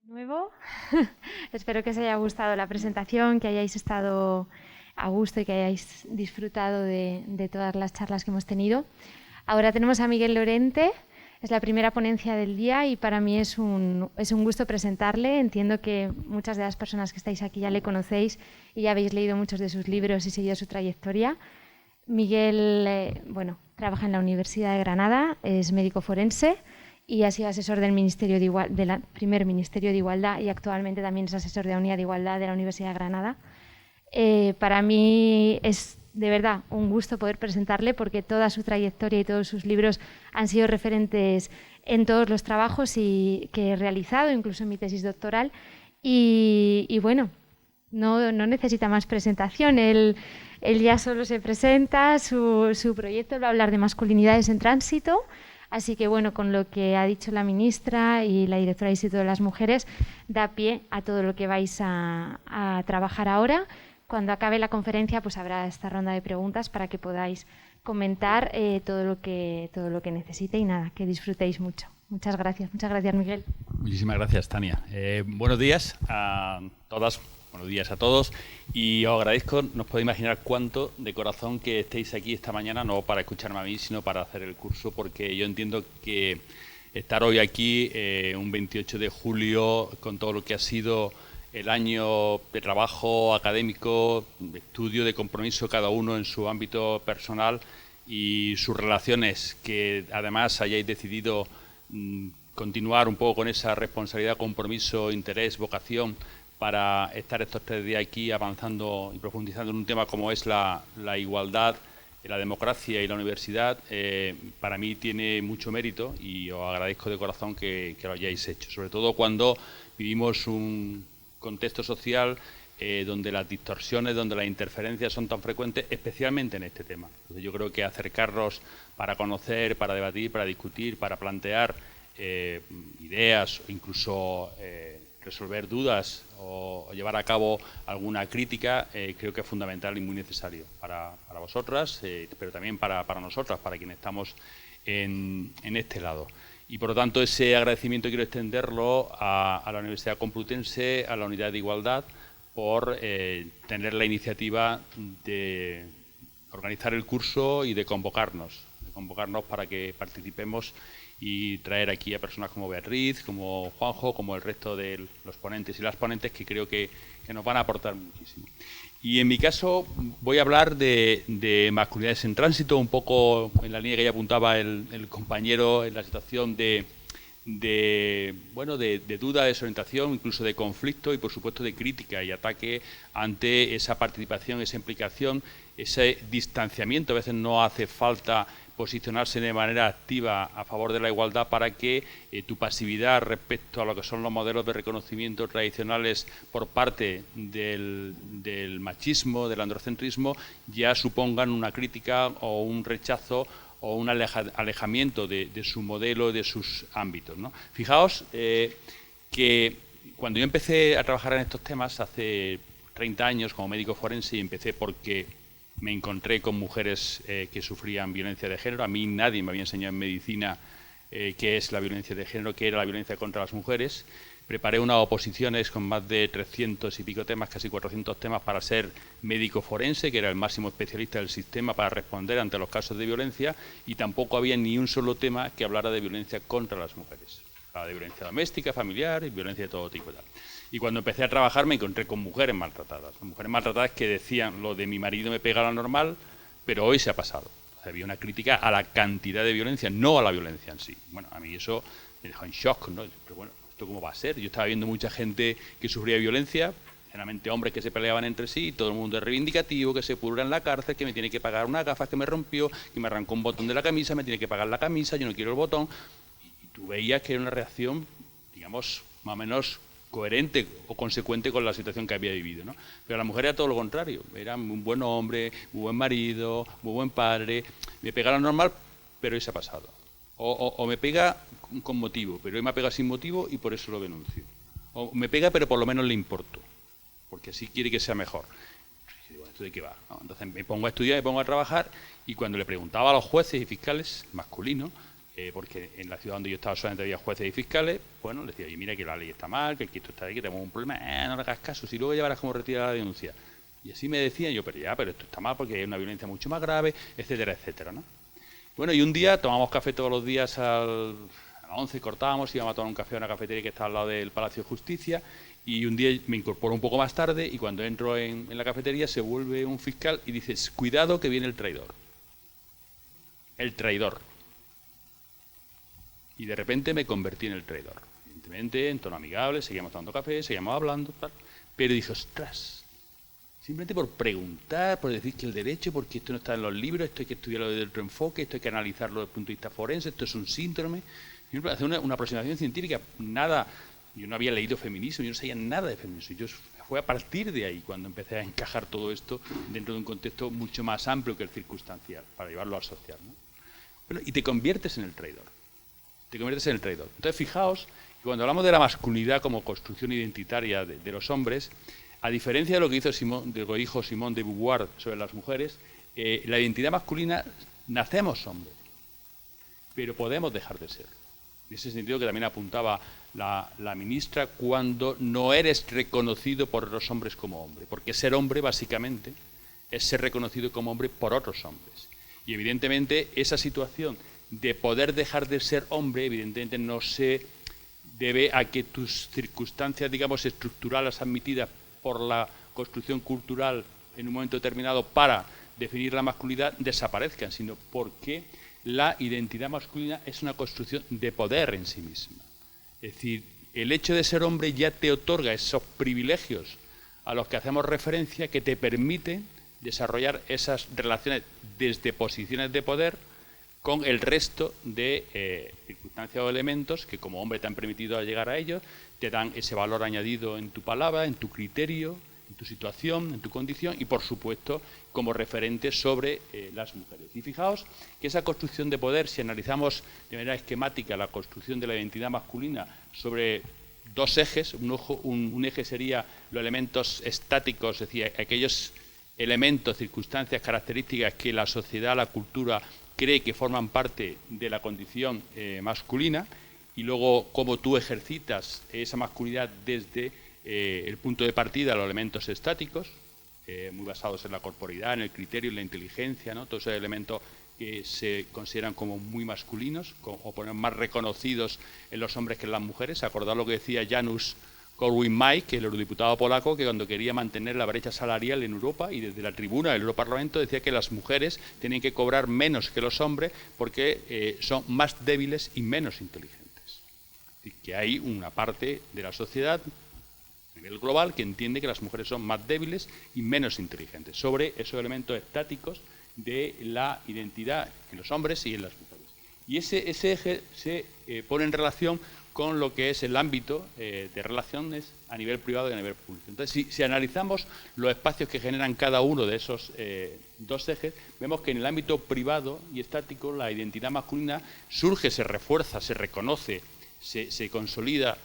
Nuevo. Espero que os haya gustado la presentación, que hayáis estado a gusto y que hayáis disfrutado de todas las charlas que hemos tenido. Ahora tenemos a Miguel Lorente, es la primera ponencia del día y para mí es un gusto presentarle. Entiendo que muchas de las personas que estáis aquí ya le conocéis y ya habéis leído muchos de sus libros y seguido su trayectoria. Miguel, trabaja en la Universidad de Granada, es médico forense y ha sido asesor del primer Ministerio de Igualdad y actualmente también es asesor de la Unidad de Igualdad de la Universidad de Granada. Para mí es de verdad un gusto poder presentarle porque toda su trayectoria y todos sus libros han sido referentes en todos los trabajos que he realizado, incluso en mi tesis doctoral. Y bueno, no necesita más presentación. Él ya solo se presenta, su proyecto va a hablar de masculinidades en tránsito. Así que, bueno, con lo que ha dicho la ministra y la directora del Instituto de las Mujeres, da pie a todo lo que vais a trabajar ahora. Cuando acabe la conferencia, pues habrá esta ronda de preguntas para que podáis comentar todo lo que necesite y nada, que disfrutéis mucho. Muchas gracias, Miguel. Muchísimas gracias, Tania. Buenos días a todas, buenos días a todos y os agradezco, no os podéis imaginar cuánto de corazón que estéis aquí esta mañana, no para escucharme a mí, sino para hacer el curso, porque yo entiendo que estar hoy aquí, un 28 de julio, con todo lo que ha sido el año de trabajo académico, de estudio, de compromiso, cada uno en su ámbito personal y sus relaciones, que además hayáis decidido continuar un poco con esa responsabilidad, compromiso, interés, vocación para estar estos 3 días aquí avanzando y profundizando en un tema como es la igualdad, la democracia y la universidad. Para mí tiene mucho mérito y os agradezco de corazón que lo hayáis hecho, sobre todo cuando vivimos un contexto social donde las distorsiones, donde las interferencias son tan frecuentes, especialmente en este tema. Entonces yo creo que acercarnos para conocer, para debatir, para discutir, para plantear ideas o incluso resolver dudas o llevar a cabo alguna crítica, creo que es fundamental y muy necesario para vosotras, pero también para nosotras, para quienes estamos en este lado. Y por lo tanto ese agradecimiento quiero extenderlo a la Universidad Complutense, a la Unidad de Igualdad, por tener la iniciativa de organizar el curso y de convocarnos para que participemos y traer aquí a personas como Beatriz, como Juanjo, como el resto de los ponentes y las ponentes, que creo que nos van a aportar muchísimo. Y en mi caso voy a hablar de masculinidades en tránsito, un poco en la línea que ya apuntaba el compañero, en la situación de duda, de desorientación, incluso de conflicto y por supuesto de crítica y ataque ante esa participación, esa implicación, ese distanciamiento. A veces no hace falta posicionarse de manera activa a favor de la igualdad para que tu pasividad respecto a lo que son los modelos de reconocimiento tradicionales por parte del machismo, del androcentrismo, ya supongan una crítica o un rechazo o un alejamiento de su modelo, de sus ámbitos, ¿no? Fijaos que cuando yo empecé a trabajar en estos temas hace 30 años como médico forense, y empecé porque me encontré con mujeres que sufrían violencia de género. A mí nadie me había enseñado en medicina qué es la violencia de género, qué era la violencia contra las mujeres. Preparé unas oposiciones con más de 300 y pico temas, casi 400 temas, para ser médico forense, que era el máximo especialista del sistema para responder ante los casos de violencia, y tampoco había ni un solo tema que hablara de violencia contra las mujeres. Hablaba de violencia doméstica, familiar y violencia de todo tipo. Y cuando empecé a trabajar me encontré con mujeres maltratadas que decían: lo de mi marido me pega lo normal, pero hoy se ha pasado. O sea, había una crítica a la cantidad de violencia, no a la violencia en sí. Bueno, a mí eso me dejó en shock, ¿no? Pero bueno, ¿esto cómo va a ser? Yo estaba viendo mucha gente que sufría violencia, generalmente hombres que se peleaban entre sí, y todo el mundo es reivindicativo, que se pudra en la cárcel, que me tiene que pagar unas gafas que me rompió, que me arrancó un botón de la camisa, me tiene que pagar la camisa, yo no quiero el botón. Y tú veías que era una reacción, digamos, más o menos coherente o consecuente con la situación que había vivido, ¿no? Pero la mujer era todo lo contrario, era un buen hombre, muy buen marido, muy buen padre, me pega lo normal, pero hoy se ha pasado. O me pega con motivo, pero hoy me ha pegado sin motivo y por eso lo denuncio. O me pega pero por lo menos le importo, porque así quiere que sea mejor. Y digo, ¿esto de qué va? ¿No? Entonces me pongo a estudiar, me pongo a trabajar, y cuando le preguntaba a los jueces y fiscales masculinos porque en la ciudad donde yo estaba solamente había jueces y fiscales, bueno, le decía, oye, mira que la ley está mal, que esto está ahí, que tenemos un problema, no le hagas caso, si luego ya verás cómo retirar la denuncia. Y así me decían, yo, pero esto está mal porque hay una violencia mucho más grave, etcétera, etcétera, ¿no? Bueno, y un día tomamos café todos los días a las 11, cortábamos, íbamos a tomar un café a una cafetería que está al lado del Palacio de Justicia, y un día me incorporo un poco más tarde, y cuando entro en la cafetería se vuelve un fiscal y dice, cuidado que viene el traidor. El traidor. Y de repente me convertí en el traidor. Evidentemente, en tono amigable, seguíamos tomando café, seguíamos hablando, tal. Pero dije, ostras, simplemente por preguntar, por decir que el derecho, porque esto no está en los libros, esto hay que estudiarlo desde otro enfoque, esto hay que analizarlo desde el punto de vista forense, esto es un síndrome. Hacer una aproximación científica, nada, yo no había leído feminismo, yo no sabía nada de feminismo. Fue a partir de ahí cuando empecé a encajar todo esto dentro de un contexto mucho más amplio que el circunstancial, para llevarlo al social, ¿no? Bueno, y te conviertes en el traidor. Entonces, fijaos que cuando hablamos de la masculinidad como construcción identitaria de los hombres, a diferencia de lo que dijo Simone de Beauvoir sobre las mujeres, la identidad masculina, nacemos hombres, pero podemos dejar de ser. En ese sentido que también apuntaba la ministra, cuando no eres reconocido por los hombres como hombre, porque ser hombre básicamente es ser reconocido como hombre por otros hombres. Y evidentemente esa situación de poder dejar de ser hombre, evidentemente no se debe a que tus circunstancias, digamos, estructurales admitidas por la construcción cultural en un momento determinado para definir la masculinidad desaparezcan, sino porque la identidad masculina es una construcción de poder en sí misma. Es decir, el hecho de ser hombre ya te otorga esos privilegios a los que hacemos referencia que te permiten desarrollar esas relaciones desde posiciones de poder con el resto de circunstancias o elementos que como hombre te han permitido llegar a ellos, te dan ese valor añadido en tu palabra, en tu criterio, en tu situación, en tu condición y, por supuesto, como referente sobre las mujeres. Y fijaos que esa construcción de poder, si analizamos de manera esquemática la construcción de la identidad masculina sobre dos ejes, un eje sería los elementos estáticos, es decir, aquellos elementos, circunstancias, características que la sociedad, la cultura cree que forman parte de la condición masculina, y luego cómo tú ejercitas esa masculinidad desde el punto de partida, los elementos estáticos, muy basados en la corporeidad, en el criterio, en la inteligencia, ¿no? Todos esos elementos que se consideran como muy masculinos o poner más reconocidos en los hombres que en las mujeres. Acordad lo que decía Janusz Korwin-Mikke, el eurodiputado polaco, que cuando quería mantener la brecha salarial en Europa y desde la tribuna del Europarlamento decía que las mujeres tienen que cobrar menos que los hombres porque son más débiles y menos inteligentes. Es decir, que hay una parte de la sociedad a nivel global que entiende que las mujeres son más débiles y menos inteligentes sobre esos elementos estáticos de la identidad en los hombres y en las mujeres. Y ese eje se pone en relación con lo que es el ámbito de relaciones a nivel privado y a nivel público. Entonces, si analizamos los espacios que generan cada uno de esos dos ejes, vemos que en el ámbito privado y estático la identidad masculina surge, se refuerza, se reconoce, se consolida,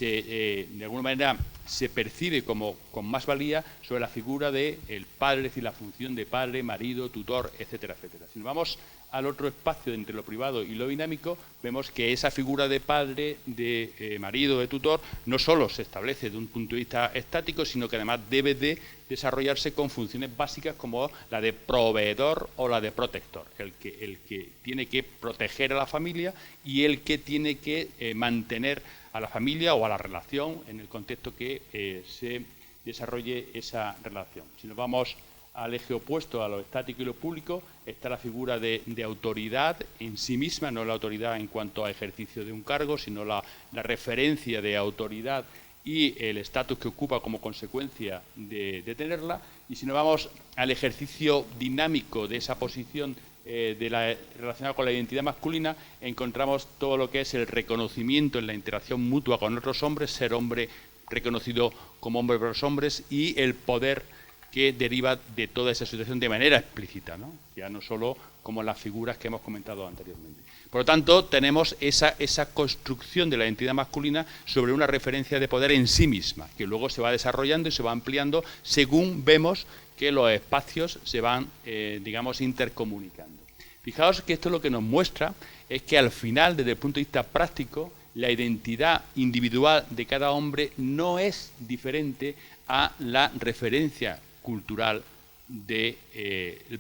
de alguna manera se percibe como con más valía sobre la figura del padre, es decir, la función de padre, marido, tutor, etcétera, etcétera. Si nos vamos al otro espacio entre lo privado y lo dinámico, vemos que esa figura de padre, de marido, de tutor, no solo se establece de un punto de vista estático, sino que además debe de desarrollarse con funciones básicas como la de proveedor o la de protector, el que tiene que proteger a la familia y el que tiene que mantener a la familia o a la relación en el contexto que se desarrolle esa relación. Si nos vamos al eje opuesto, a lo estático y lo público, está la figura de autoridad en sí misma, no la autoridad en cuanto a ejercicio de un cargo, sino la referencia de autoridad y el estatus que ocupa como consecuencia de tenerla. Y si nos vamos al ejercicio dinámico de esa posición relacionada con la identidad masculina, encontramos todo lo que es el reconocimiento en la interacción mutua con otros hombres, ser hombre reconocido como hombre por los hombres y el poder que deriva de toda esa situación de manera explícita, ¿no? Ya no solo como las figuras que hemos comentado anteriormente. Por lo tanto, tenemos esa construcción de la identidad masculina sobre una referencia de poder en sí misma, que luego se va desarrollando y se va ampliando según vemos que los espacios se van, digamos, intercomunicando. Fijaos que esto lo que nos muestra es que al final, desde el punto de vista práctico, la identidad individual de cada hombre no es diferente a la referencia cultural del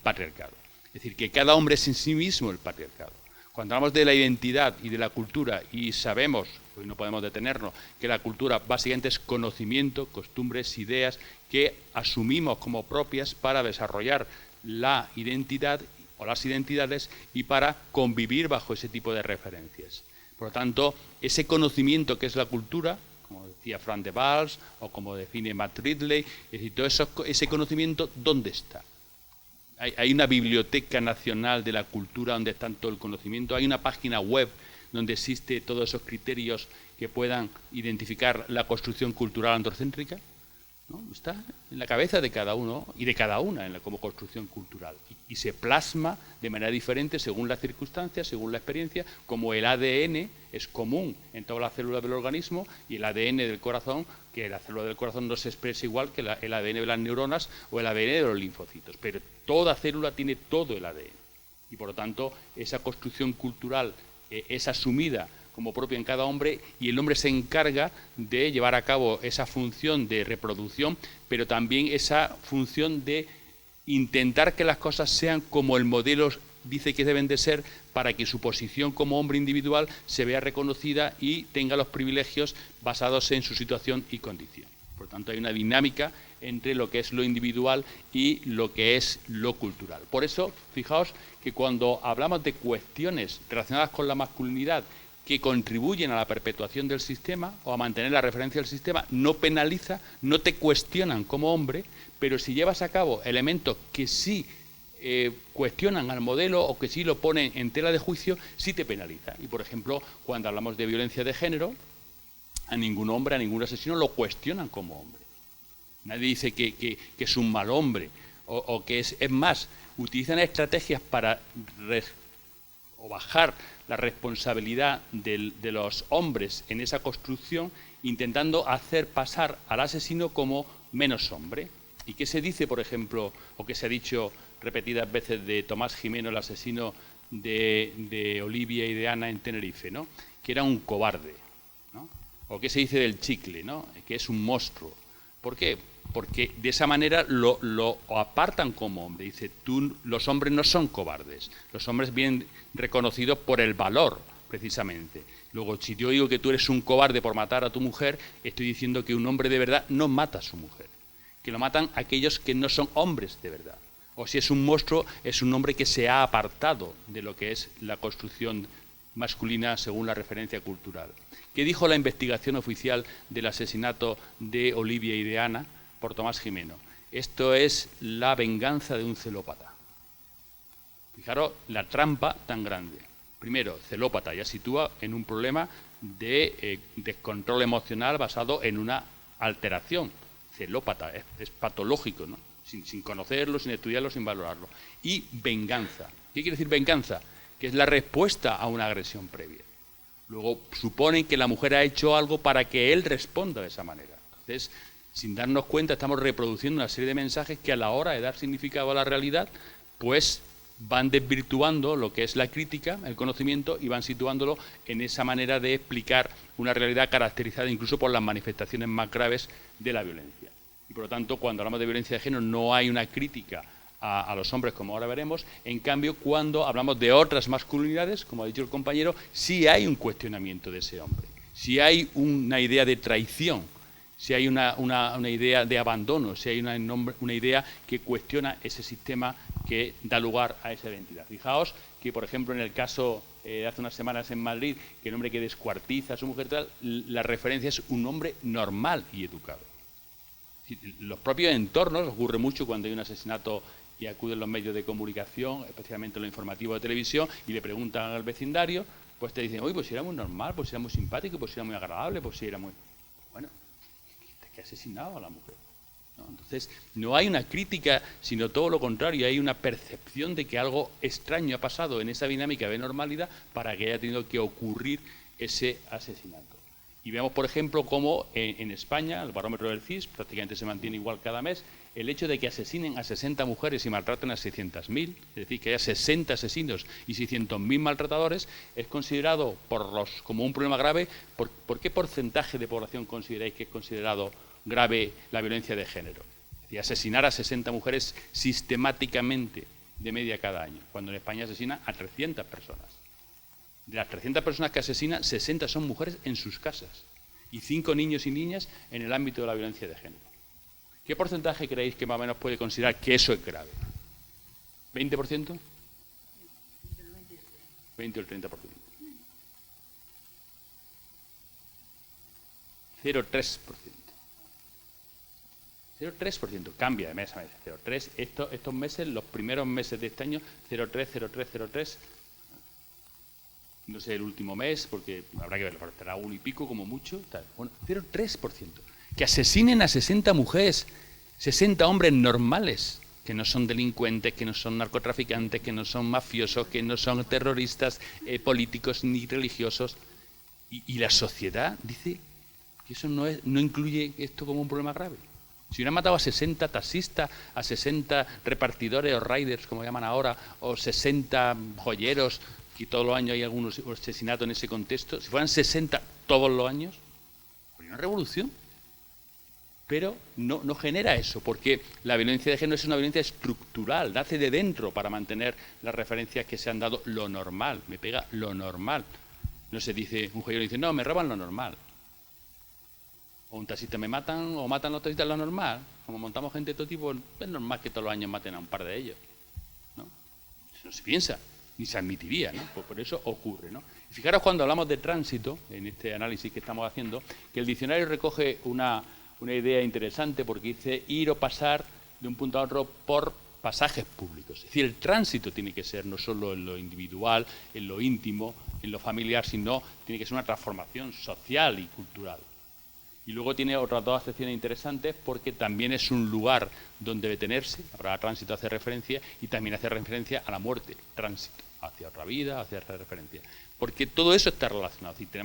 patriarcado. Es decir, que cada hombre es en sí mismo el patriarcado. Cuando hablamos de la identidad y de la cultura, y sabemos, hoy no podemos detenernos, que la cultura básicamente es conocimiento, costumbres, ideas que asumimos como propias para desarrollar la identidad o las identidades y para convivir bajo ese tipo de referencias. Por lo tanto, ese conocimiento que es la cultura, como decía Frank de Waals o como define Matt Ridley, es decir, todo ese conocimiento, ¿dónde está? Hay una biblioteca nacional de la cultura donde está todo el conocimiento, hay una página web donde existe todos esos criterios que puedan identificar la construcción cultural androcéntrica, ¿no? Está en la cabeza de cada uno y de cada una como construcción cultural y se plasma de manera diferente según las circunstancias, según la experiencia, como el ADN es común en todas las células del organismo y el ADN del corazón, que la célula del corazón no se expresa igual que el ADN de las neuronas o el ADN de los linfocitos, pero toda célula tiene todo el ADN y por lo tanto esa construcción cultural es asumida como propia en cada hombre y el hombre se encarga de llevar a cabo esa función de reproducción, pero también esa función de intentar que las cosas sean como el modelo dice que deben de ser para que su posición como hombre individual se vea reconocida y tenga los privilegios basados en su situación y condición. Por tanto, hay una dinámica entre lo que es lo individual y lo que es lo cultural. Por eso, fijaos que cuando hablamos de cuestiones relacionadas con la masculinidad que contribuyen a la perpetuación del sistema o a mantener la referencia del sistema, no penaliza, no te cuestionan como hombre, pero si llevas a cabo elementos que sí cuestionan al modelo o que sí lo ponen en tela de juicio, sí te penaliza. Y, por ejemplo, cuando hablamos de violencia de género, a ningún hombre, a ningún asesino lo cuestionan como hombre. Nadie dice que es un mal hombre o que es más, utilizan estrategias para bajar la responsabilidad de los hombres en esa construcción, intentando hacer pasar al asesino como menos hombre. ¿Y qué se dice, por ejemplo, o qué se ha dicho repetidas veces de Tomás Jimeno, el asesino de Olivia y de Ana en Tenerife, ¿no? Que era un cobarde, ¿no? O qué se dice del Chicle, ¿no? Que es un monstruo. ¿Por qué? Porque de esa manera lo apartan como hombre. Dice, los hombres no son cobardes, los hombres vienen reconocidos por el valor, precisamente. Luego, si yo digo que tú eres un cobarde por matar a tu mujer, estoy diciendo que un hombre de verdad no mata a su mujer, que lo matan aquellos que no son hombres de verdad. O si es un monstruo, es un hombre que se ha apartado de lo que es la construcción masculina según la referencia cultural. ¿Qué dijo la investigación oficial del asesinato de Olivia y de Ana por Tomás Jimeno? Esto es la venganza de un celópata. Fijaros la trampa tan grande. Primero, celópata ya sitúa en un problema de descontrol emocional basado en una alteración. Celópata, es patológico, ¿no? Sin conocerlo, sin estudiarlo, sin valorarlo. Y venganza. ¿Qué quiere decir venganza? Que es la respuesta a una agresión previa. Luego suponen que la mujer ha hecho algo para que él responda de esa manera. Entonces, sin darnos cuenta, estamos reproduciendo una serie de mensajes que a la hora de dar significado a la realidad, pues van desvirtuando lo que es la crítica, el conocimiento, y van situándolo en esa manera de explicar una realidad caracterizada incluso por las manifestaciones más graves de la violencia. Y por lo tanto, cuando hablamos de violencia de género, no hay una crítica a los hombres, como ahora veremos. En cambio, cuando hablamos de otras masculinidades, como ha dicho el compañero, sí hay un cuestionamiento de ese hombre, sí hay una idea de traición, sí hay una idea de abandono, sí hay una idea que cuestiona ese sistema que da lugar a esa identidad. Fijaos que, por ejemplo, en el caso de hace unas semanas en Madrid, que el hombre que descuartiza a su mujer tal, la referencia es un hombre normal y educado. Los propios entornos, ocurre mucho cuando hay un asesinato y acuden los medios de comunicación, especialmente los informativos de televisión, y le preguntan al vecindario, pues te dicen, oye, pues si era muy normal, pues si era muy simpático, pues si era muy agradable, pues si era muy... Bueno, que ha asesinado a la mujer, ¿no? Entonces, no hay una crítica, sino todo lo contrario, hay una percepción de que algo extraño ha pasado en esa dinámica de normalidad para que haya tenido que ocurrir ese asesinato. Y vemos, por ejemplo, cómo en España, el barómetro del CIS prácticamente se mantiene igual cada mes, el hecho de que asesinen a 60 mujeres y maltraten a 600.000, es decir, que haya 60 asesinos y 600.000 maltratadores, es considerado como un problema grave. ¿Por qué porcentaje de población consideráis que es considerado grave la violencia de género? Es decir, asesinar a 60 mujeres sistemáticamente de media cada año, cuando en España asesina a 300 personas. De las 300 personas que asesinan, 60 son mujeres en sus casas y 5 niños y niñas en el ámbito de la violencia de género. ¿Qué porcentaje creéis que más o menos puede considerar que eso es grave? ¿20%? 20 o el 30%. 0,3%. 0,3%. Cambia de mes a mes. 0,3%. Estos meses, los primeros meses de este año, 0,3, 0,3, 0,3%. No sé el último mes, porque habrá que verlo, estará 1 y pico como mucho. Bueno, 0,3%. Que asesinen a 60 mujeres, 60 hombres normales, que no son delincuentes, que no son narcotraficantes, que no son mafiosos, que no son terroristas políticos ni religiosos. Y la sociedad dice que eso no incluye esto como un problema grave. Si hubieran matado a 60 taxistas, a 60 repartidores o riders, como llaman ahora, o 60 joyeros, que todos los años hay algunos asesinatos en ese contexto, si fueran 60 todos los años, habría una revolución. Pero no genera eso, porque la violencia de género es una violencia estructural, nace de dentro para mantener las referencias que se han dado, lo normal, me pega lo normal. No se dice, un joyero dice, no, me roban lo normal. O un taxista me matan, o matan los taxistas lo normal. Como montamos gente de todo tipo, es normal que todos los años maten a un par de ellos, ¿no? Eso no se piensa, ni se admitiría, ¿no? Pues por eso ocurre, ¿no? Y fijaros cuando hablamos de tránsito, en este análisis que estamos haciendo, que el diccionario recoge una idea interesante, porque dice ir o pasar de un punto a otro por pasajes públicos. Es decir, el tránsito tiene que ser no solo en lo individual, en lo íntimo, en lo familiar, sino tiene que ser una transformación social y cultural. Y luego tiene otras dos acepciones interesantes, porque también es un lugar donde detenerse. La palabra tránsito hace referencia, y también hace referencia a la muerte, tránsito, hacia otra vida, hacia otra referencia. Porque todo eso está relacionado. Es decir,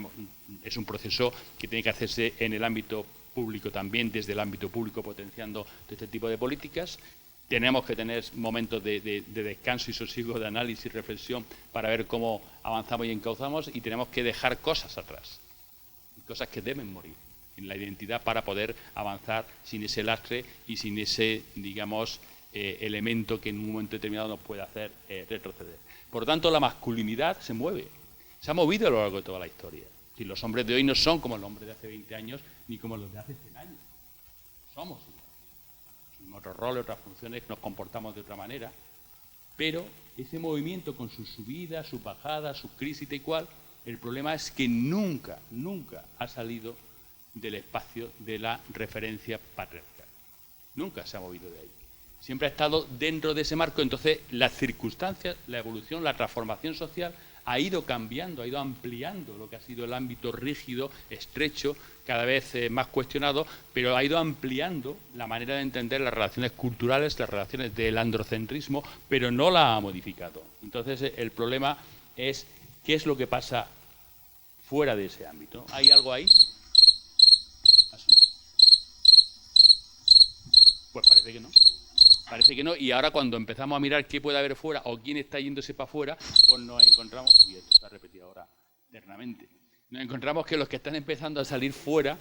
es un proceso que tiene que hacerse en el ámbito público también, desde el ámbito público, potenciando este tipo de políticas. Tenemos que tener momentos de descanso y sosiego, de análisis y reflexión para ver cómo avanzamos y encauzamos, y tenemos que dejar cosas atrás, cosas que deben morir en la identidad para poder avanzar sin ese lastre y sin ese, digamos, elemento que en un momento determinado nos puede hacer retroceder. Por lo tanto, la masculinidad se mueve, se ha movido a lo largo de toda la historia. Si los hombres de hoy no son como los hombres de hace 20 años, ni como los de hace 100 años. Somos iguales. Tenemos otros roles, otras funciones, nos comportamos de otra manera, pero ese movimiento con sus subidas, sus bajadas, sus crisis y cual, el problema es que nunca ha salido del espacio de la referencia patriarcal. Nunca se ha movido de ahí. Siempre ha estado dentro de ese marco. Entonces, las circunstancias, la evolución, la transformación social ha ido cambiando, ha ido ampliando lo que ha sido el ámbito rígido, estrecho, cada vez más cuestionado, pero ha ido ampliando la manera de entender las relaciones culturales, las relaciones del androcentrismo, pero no la ha modificado. Entonces, el problema es qué es lo que pasa fuera de ese ámbito. ¿Hay algo ahí? Pues parece que no. Parece que no, y ahora cuando empezamos a mirar qué puede haber fuera o quién está yéndose para afuera, pues nos encontramos, y esto está repetido ahora eternamente, nos encontramos que los que están empezando a salir fuera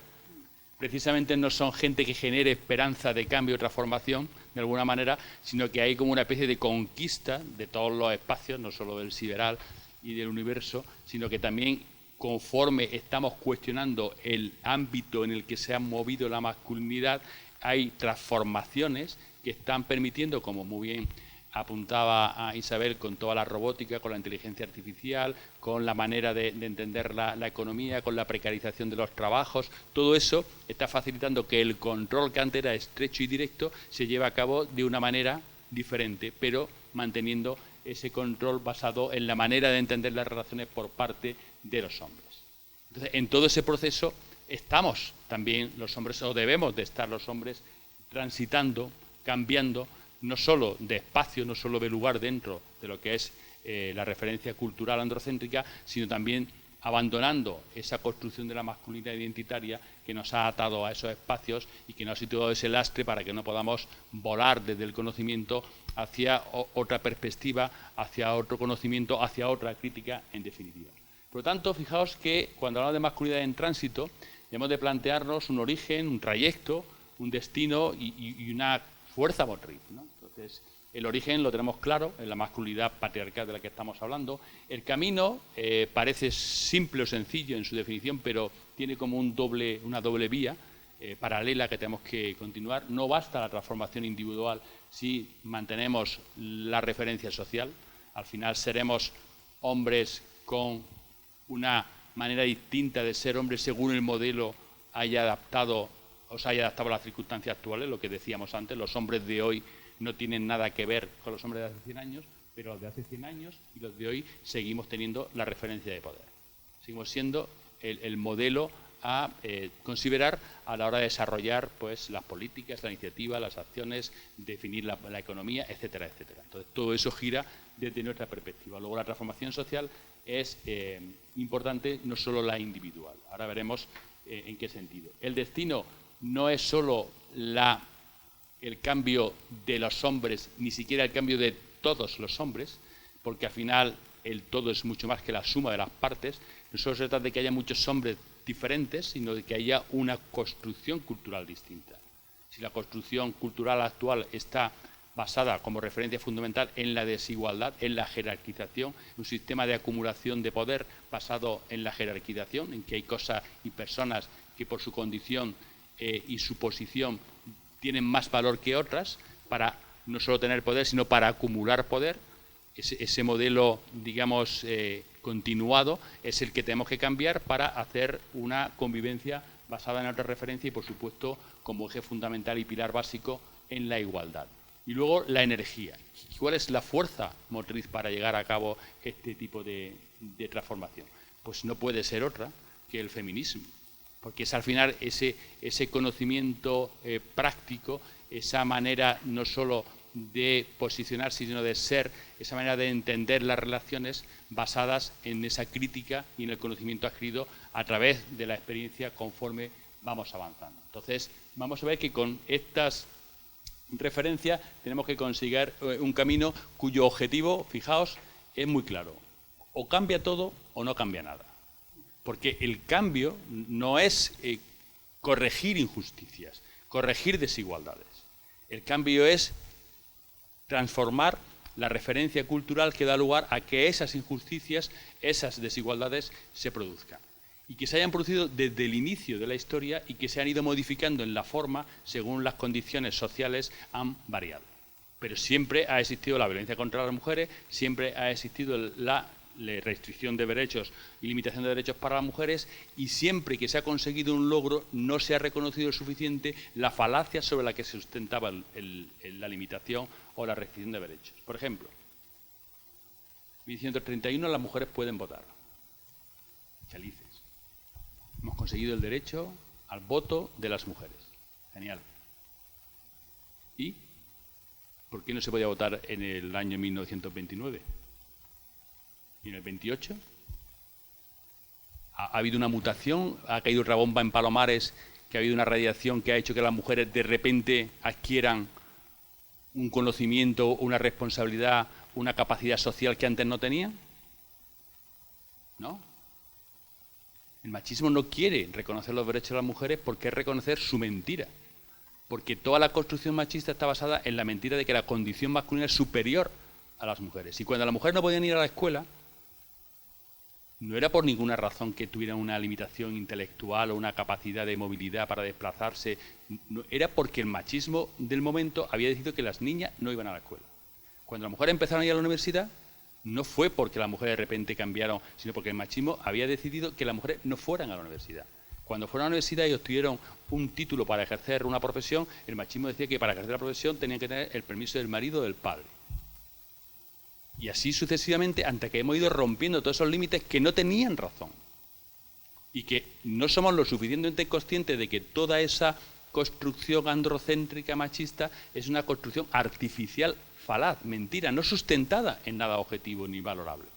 precisamente no son gente que genere esperanza de cambio o transformación de alguna manera, sino que hay como una especie de conquista de todos los espacios, no solo del sideral y del universo, sino que también conforme estamos cuestionando el ámbito en el que se ha movido la masculinidad, hay transformaciones que están permitiendo, como muy bien apuntaba a Isabel, con toda la robótica, con la inteligencia artificial, con la manera de entender la economía, con la precarización de los trabajos, todo eso está facilitando que el control que antes era estrecho y directo se lleve a cabo de una manera diferente, pero manteniendo ese control basado en la manera de entender las relaciones por parte de los hombres. Entonces, en todo ese proceso estamos también los hombres, o debemos de estar los hombres, transitando, cambiando, no solo de espacio, no solo de lugar dentro de lo que es la referencia cultural androcéntrica, sino también abandonando esa construcción de la masculinidad identitaria que nos ha atado a esos espacios y que nos ha situado ese lastre para que no podamos volar desde el conocimiento hacia otra perspectiva, hacia otro conocimiento, hacia otra crítica, en definitiva. Por lo tanto, fijaos que cuando hablamos de masculinidad en tránsito, debemos de plantearnos un origen, un trayecto, un destino y una fuerza motriz, ¿no? Entonces, el origen lo tenemos claro, en la masculinidad patriarcal de la que estamos hablando. El camino parece simple o sencillo en su definición, pero tiene como una doble vía paralela que tenemos que continuar. No basta la transformación individual si mantenemos la referencia social. Al final seremos hombres con una manera distinta de ser hombres según el modelo haya adaptado a las circunstancias actuales, lo que decíamos antes. Los hombres de hoy no tienen nada que ver con los hombres de hace 100 años, pero los de hace 100 años y los de hoy seguimos teniendo la referencia de poder. Seguimos siendo el modelo a considerar a la hora de desarrollar pues, las políticas, la iniciativa, las acciones, definir la economía, etcétera, etcétera. Entonces, todo eso gira desde nuestra perspectiva. Luego, la transformación social es importante, no solo la individual. Ahora veremos en qué sentido. El destino no es solo el cambio de los hombres, ni siquiera el cambio de todos los hombres, porque al final el todo es mucho más que la suma de las partes. No solo se trata de que haya muchos hombres diferentes, sino de que haya una construcción cultural distinta. Si la construcción cultural actual está basada como referencia fundamental en la desigualdad, en la jerarquización, un sistema de acumulación de poder basado en la jerarquización, en que hay cosas y personas que por su condición y su posición tienen más valor que otras para no solo tener poder, sino para acumular poder. Ese modelo, digamos, continuado es el que tenemos que cambiar para hacer una convivencia basada en otra referencia y, por supuesto, como eje fundamental y pilar básico en la igualdad. Y luego la energía. ¿Cuál es la fuerza motriz para llegar a cabo este tipo de transformación? Pues no puede ser otra que el feminismo. Porque es al final ese conocimiento práctico, esa manera no solo de posicionarse, sino de ser, esa manera de entender las relaciones basadas en esa crítica y en el conocimiento adquirido a través de la experiencia conforme vamos avanzando. Entonces, vamos a ver que con estas referencias tenemos que conseguir un camino cuyo objetivo, fijaos, es muy claro. O cambia todo o no cambia nada. Porque el cambio no es corregir injusticias, corregir desigualdades. El cambio es transformar la referencia cultural que da lugar a que esas injusticias, esas desigualdades se produzcan. Y que se hayan producido desde el inicio de la historia y que se han ido modificando en la forma según las condiciones sociales han variado. Pero siempre ha existido la violencia contra las mujeres, siempre ha existido la restricción de derechos y limitación de derechos para las mujeres, y siempre que se ha conseguido un logro no se ha reconocido lo suficiente la falacia sobre la que se sustentaba la limitación o la restricción de derechos. Por ejemplo, en 1931 las mujeres pueden votar. Felices. Hemos conseguido el derecho al voto de las mujeres. Genial. ¿Y por qué no se podía votar en el año 1929? ¿Y en el 28? ¿Ha habido una mutación? ¿Ha caído otra bomba en Palomares? ¿Que ha habido una radiación que ha hecho que las mujeres de repente adquieran un conocimiento, una responsabilidad, una capacidad social que antes no tenían? ¿No? El machismo no quiere reconocer los derechos de las mujeres porque es reconocer su mentira. Porque toda la construcción machista está basada en la mentira de que la condición masculina es superior a las mujeres. Y cuando las mujeres no podían ir a la escuela, no era por ninguna razón que tuvieran una limitación intelectual o una capacidad de movilidad para desplazarse, no, era porque el machismo del momento había decidido que las niñas no iban a la escuela. Cuando las mujeres empezaron a ir a la universidad, no fue porque las mujeres de repente cambiaron, sino porque el machismo había decidido que las mujeres no fueran a la universidad. Cuando fueron a la universidad y obtuvieron un título para ejercer una profesión, el machismo decía que para ejercer la profesión tenían que tener el permiso del marido o del padre. Y así sucesivamente, hasta que hemos ido rompiendo todos esos límites que no tenían razón. Y que no somos lo suficientemente conscientes de que toda esa construcción androcéntrica machista es una construcción artificial, falaz, mentira, no sustentada en nada objetivo ni valorable.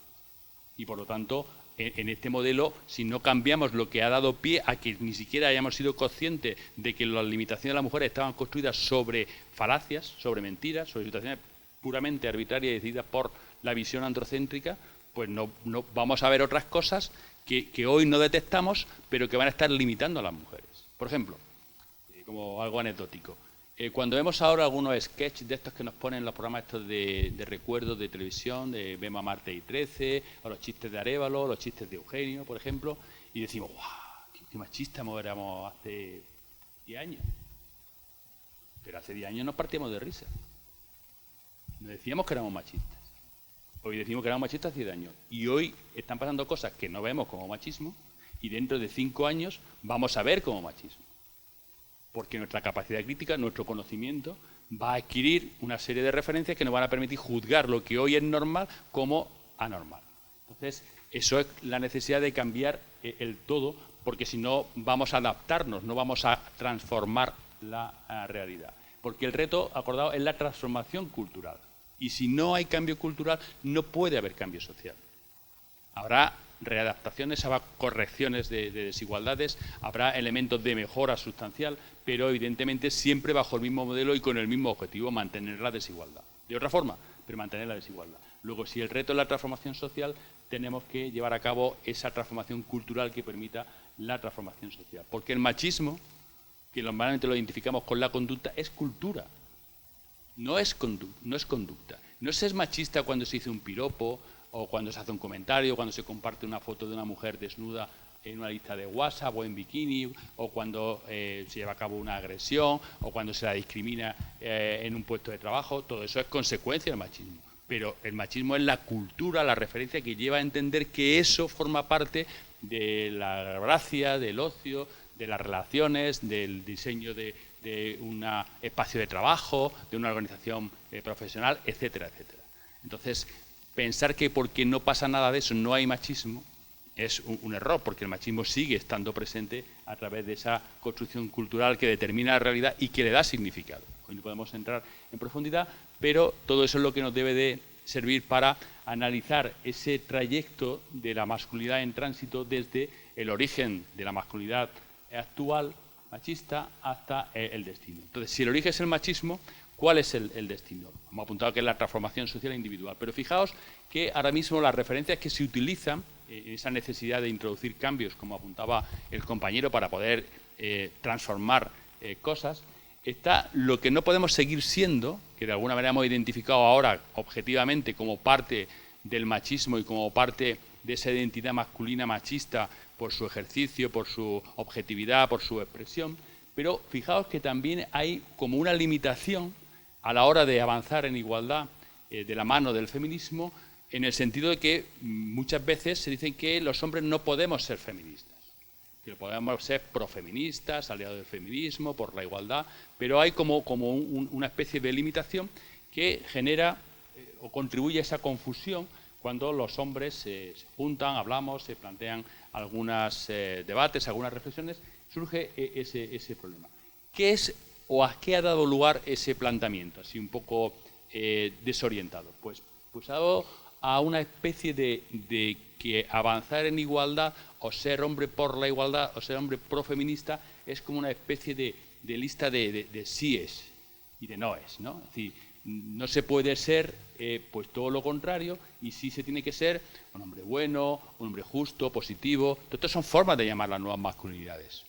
Y por lo tanto en este modelo, si no cambiamos lo que ha dado pie a que ni siquiera hayamos sido conscientes de que las limitaciones de las mujeres estaban construidas sobre falacias, sobre mentiras, sobre situaciones puramente arbitrarias y decididas por la visión androcéntrica, pues no vamos a ver otras cosas que hoy no detectamos, pero que van a estar limitando a las mujeres. Por ejemplo, como algo anecdótico, cuando vemos ahora algunos sketches de estos que nos ponen los programas estos de recuerdos de televisión, de Vema Martes y 13, o los chistes de Arévalo, los chistes de Eugenio, por ejemplo, y decimos, ¡guau! ¡Qué machistas éramos hace 10 años! Pero hace 10 años nos partíamos de risa. Nos decíamos que éramos machistas. Hoy decimos que éramos machistas hace 10 años. Y hoy están pasando cosas que no vemos como machismo, y dentro de 5 años vamos a ver como machismo. Porque nuestra capacidad crítica, nuestro conocimiento, va a adquirir una serie de referencias que nos van a permitir juzgar lo que hoy es normal como anormal. Entonces, eso es la necesidad de cambiar el todo, porque si no vamos a adaptarnos, no vamos a transformar la realidad. Porque el reto, acordado, es la transformación cultural. Y si no hay cambio cultural, no puede haber cambio social. Habrá readaptaciones, habrá correcciones de desigualdades, habrá elementos de mejora sustancial, pero evidentemente siempre bajo el mismo modelo y con el mismo objetivo, mantener la desigualdad. De otra forma, pero mantener la desigualdad. Luego, si el reto es la transformación social, tenemos que llevar a cabo esa transformación cultural que permita la transformación social. Porque el machismo, que normalmente lo identificamos con la conducta, es cultura. No es conducta. No se es machista cuando se dice un piropo, o cuando se hace un comentario, cuando se comparte una foto de una mujer desnuda en una lista de WhatsApp o en bikini, o cuando se lleva a cabo una agresión, o cuando se la discrimina en un puesto de trabajo. Todo eso es consecuencia del machismo. Pero el machismo es la cultura, la referencia que lleva a entender que eso forma parte de la gracia, del ocio, de las relaciones, del diseño de un espacio de trabajo, de una organización profesional, etcétera, etcétera. Entonces, pensar que porque no pasa nada de eso no hay machismo es un error, porque el machismo sigue estando presente a través de esa construcción cultural que determina la realidad y que le da significado. Hoy no podemos entrar en profundidad, pero todo eso es lo que nos debe de servir para analizar ese trayecto de la masculinidad en tránsito desde el origen de la masculinidad actual, machista, hasta el destino. Entonces, si el origen es el machismo, ¿cuál es el destino? Hemos apuntado que es la transformación social e individual, pero fijaos que ahora mismo las referencias que se utilizan, esa necesidad de introducir cambios, como apuntaba el compañero, para poder transformar cosas, está lo que no podemos seguir siendo, que de alguna manera hemos identificado ahora objetivamente como parte del machismo y como parte de esa identidad masculina machista por su ejercicio, por su objetividad, por su expresión, pero fijaos que también hay como una limitación a la hora de avanzar en igualdad de la mano del feminismo, en el sentido de que muchas veces se dice que los hombres no podemos ser feministas, que podemos ser profeministas, aliados del feminismo, por la igualdad, pero hay como una especie de limitación que genera o contribuye a esa confusión cuando los hombres se juntan, hablamos, se plantean algunos debates, algunas reflexiones, surge ese problema. ¿Qué es o a qué ha dado lugar ese planteamiento, así un poco desorientado? Pues ha dado a una especie de que avanzar en igualdad o ser hombre por la igualdad o ser hombre profeminista es como una especie de lista de síes y de noes, ¿no? Es decir, no se puede ser pues todo lo contrario y sí se tiene que ser un hombre bueno, un hombre justo, positivo. Todo esto son formas de llamar las nuevas masculinidades.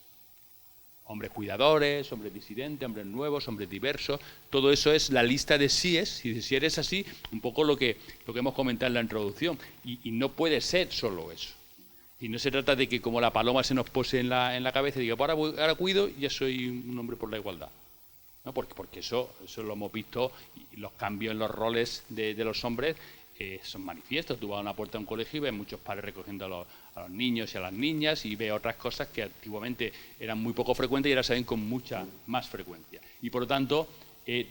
Hombres cuidadores, hombres disidentes, hombres nuevos, hombres diversos. Todo eso es la lista de síes. Si eres así, un poco lo que hemos comentado en la introducción. Y no puede ser solo eso. Y no se trata de que como la paloma se nos pose en la cabeza y diga, pues ahora cuido y ya soy un hombre por la igualdad. ¿No? Porque eso lo hemos visto, y los cambios en los roles de los hombres son manifiestos. Tú vas a una puerta de un colegio y ves muchos padres recogiendo a los niños y a las niñas y ves otras cosas que antiguamente eran muy poco frecuentes y ahora se ven con mucha más frecuencia. Y por lo tanto,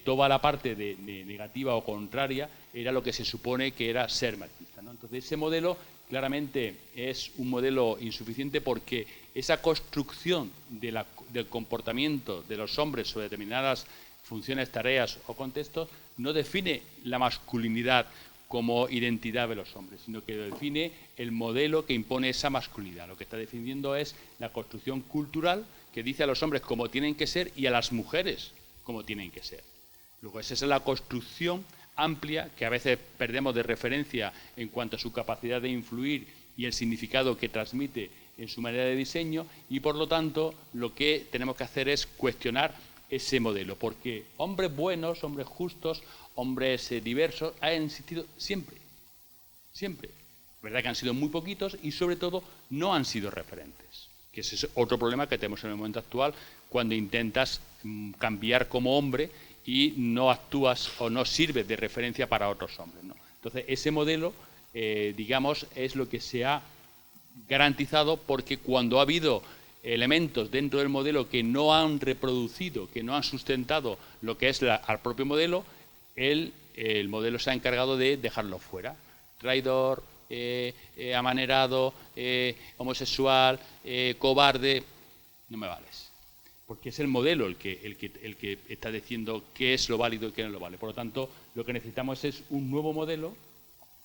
toda la parte de negativa o contraria era lo que se supone que era ser machista, ¿no? Entonces, ese modelo claramente es un modelo insuficiente porque esa construcción del comportamiento de los hombres sobre determinadas funciones, tareas o contextos no define la masculinidad como identidad de los hombres, sino que define el modelo que impone esa masculinidad. Lo que está defendiendo es la construcción cultural que dice a los hombres cómo tienen que ser y a las mujeres cómo tienen que ser. Luego, esa es la construcción amplia que a veces perdemos de referencia en cuanto a su capacidad de influir y el significado que transmite en su manera de diseño, y por lo tanto lo que tenemos que hacer es cuestionar ese modelo, porque hombres buenos, hombres justos, hombres diversos han existido siempre, siempre. Es verdad que han sido muy poquitos y sobre todo no han sido referentes, que ese es otro problema que tenemos en el momento actual cuando intentas cambiar como hombre y no actúas o no sirves de referencia para otros hombres, ¿no? Entonces, ese modelo, digamos, es lo que se ha garantizado, porque cuando ha habido elementos dentro del modelo que no han reproducido, que no han sustentado lo que es al propio modelo, el modelo se ha encargado de dejarlo fuera. Traidor, amanerado, homosexual, cobarde, no me vales. Porque es el modelo el que está diciendo qué es lo válido y qué no es lo válido. Por lo tanto, lo que necesitamos es un nuevo modelo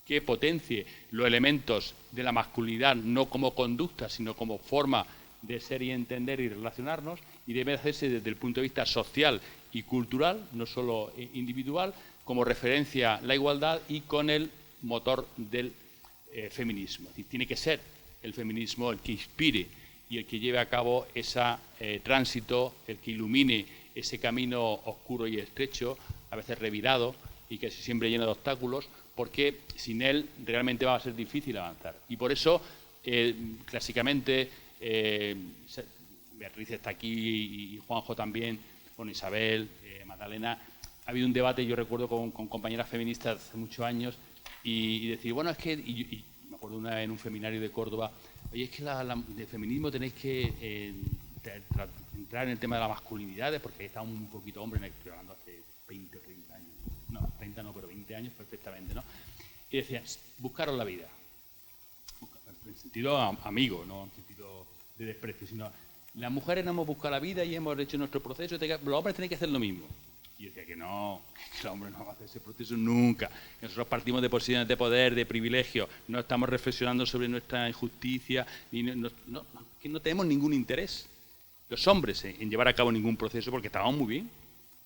que potencie los elementos de la masculinidad, no como conducta, sino como forma de ser y entender y relacionarnos, y debe hacerse desde el punto de vista social y cultural, no solo individual, como referencia la igualdad y con el motor del feminismo. Es decir, tiene que ser el feminismo el que inspire y el que lleve a cabo ese tránsito, el que ilumine ese camino oscuro y estrecho, a veces revirado y que siempre lleno de obstáculos, porque sin él realmente va a ser difícil avanzar. Y por eso, clásicamente, Beatriz está aquí y Juanjo también, con Isabel, Magdalena, ha habido un debate, yo recuerdo, con compañeras feministas hace muchos años, y decir, bueno, es que, y me acuerdo una vez en un seminario de Córdoba, oye, es que de feminismo tenéis que entrar en el tema de las masculinidades, porque ahí está un poquito hombre, estoy hablando hace 20 o 30 años, no, 30 no, pero 20 años perfectamente, ¿no? Y decían, buscaros la vida, en sentido amigo, no en sentido de desprecio, sino las mujeres no hemos buscado la vida y hemos hecho nuestro proceso, los hombres tienen que hacer lo mismo. Y yo decía que no, que el hombre no va a hacer ese proceso nunca. Nosotros partimos de posiciones de poder, de privilegio, no estamos reflexionando sobre nuestra injusticia, que no tenemos ningún interés, los hombres, en llevar a cabo ningún proceso, porque estábamos muy bien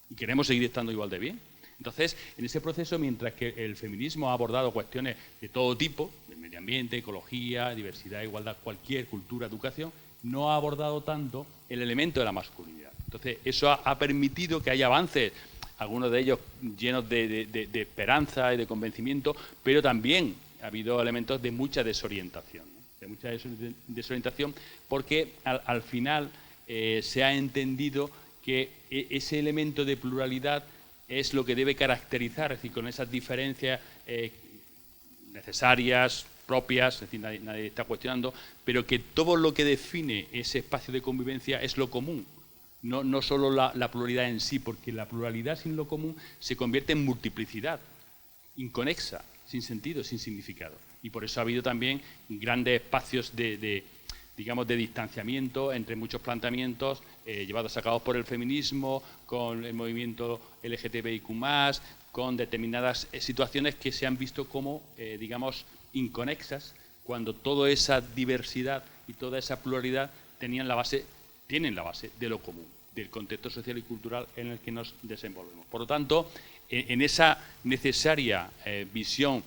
y queremos seguir estando igual de bien. Entonces, en ese proceso, mientras que el feminismo ha abordado cuestiones de todo tipo, del medio ambiente, ecología, diversidad, igualdad, cualquier cultura, educación, no ha abordado tanto el elemento de la masculinidad. Entonces, eso ha permitido que haya avances, algunos de ellos llenos de esperanza y de convencimiento, pero también ha habido elementos de mucha desorientación, ¿no? De mucha desorientación, porque al final se ha entendido que ese elemento de pluralidad es lo que debe caracterizar, es decir, con esas diferencias necesarias, propias, es decir, nadie está cuestionando, pero que todo lo que define ese espacio de convivencia es lo común, no solo la pluralidad en sí, porque la pluralidad sin lo común se convierte en multiplicidad, inconexa, sin sentido, sin significado. Y por eso ha habido también grandes espacios digamos, de distanciamiento entre muchos planteamientos llevados a cabo por el feminismo, con el movimiento LGTBIQ+, con determinadas situaciones que se han visto como, digamos, inconexas, cuando toda esa diversidad y toda esa pluralidad tienen la base de lo común, del contexto social y cultural en el que nos desenvolvemos. Por lo tanto, en esa necesaria visión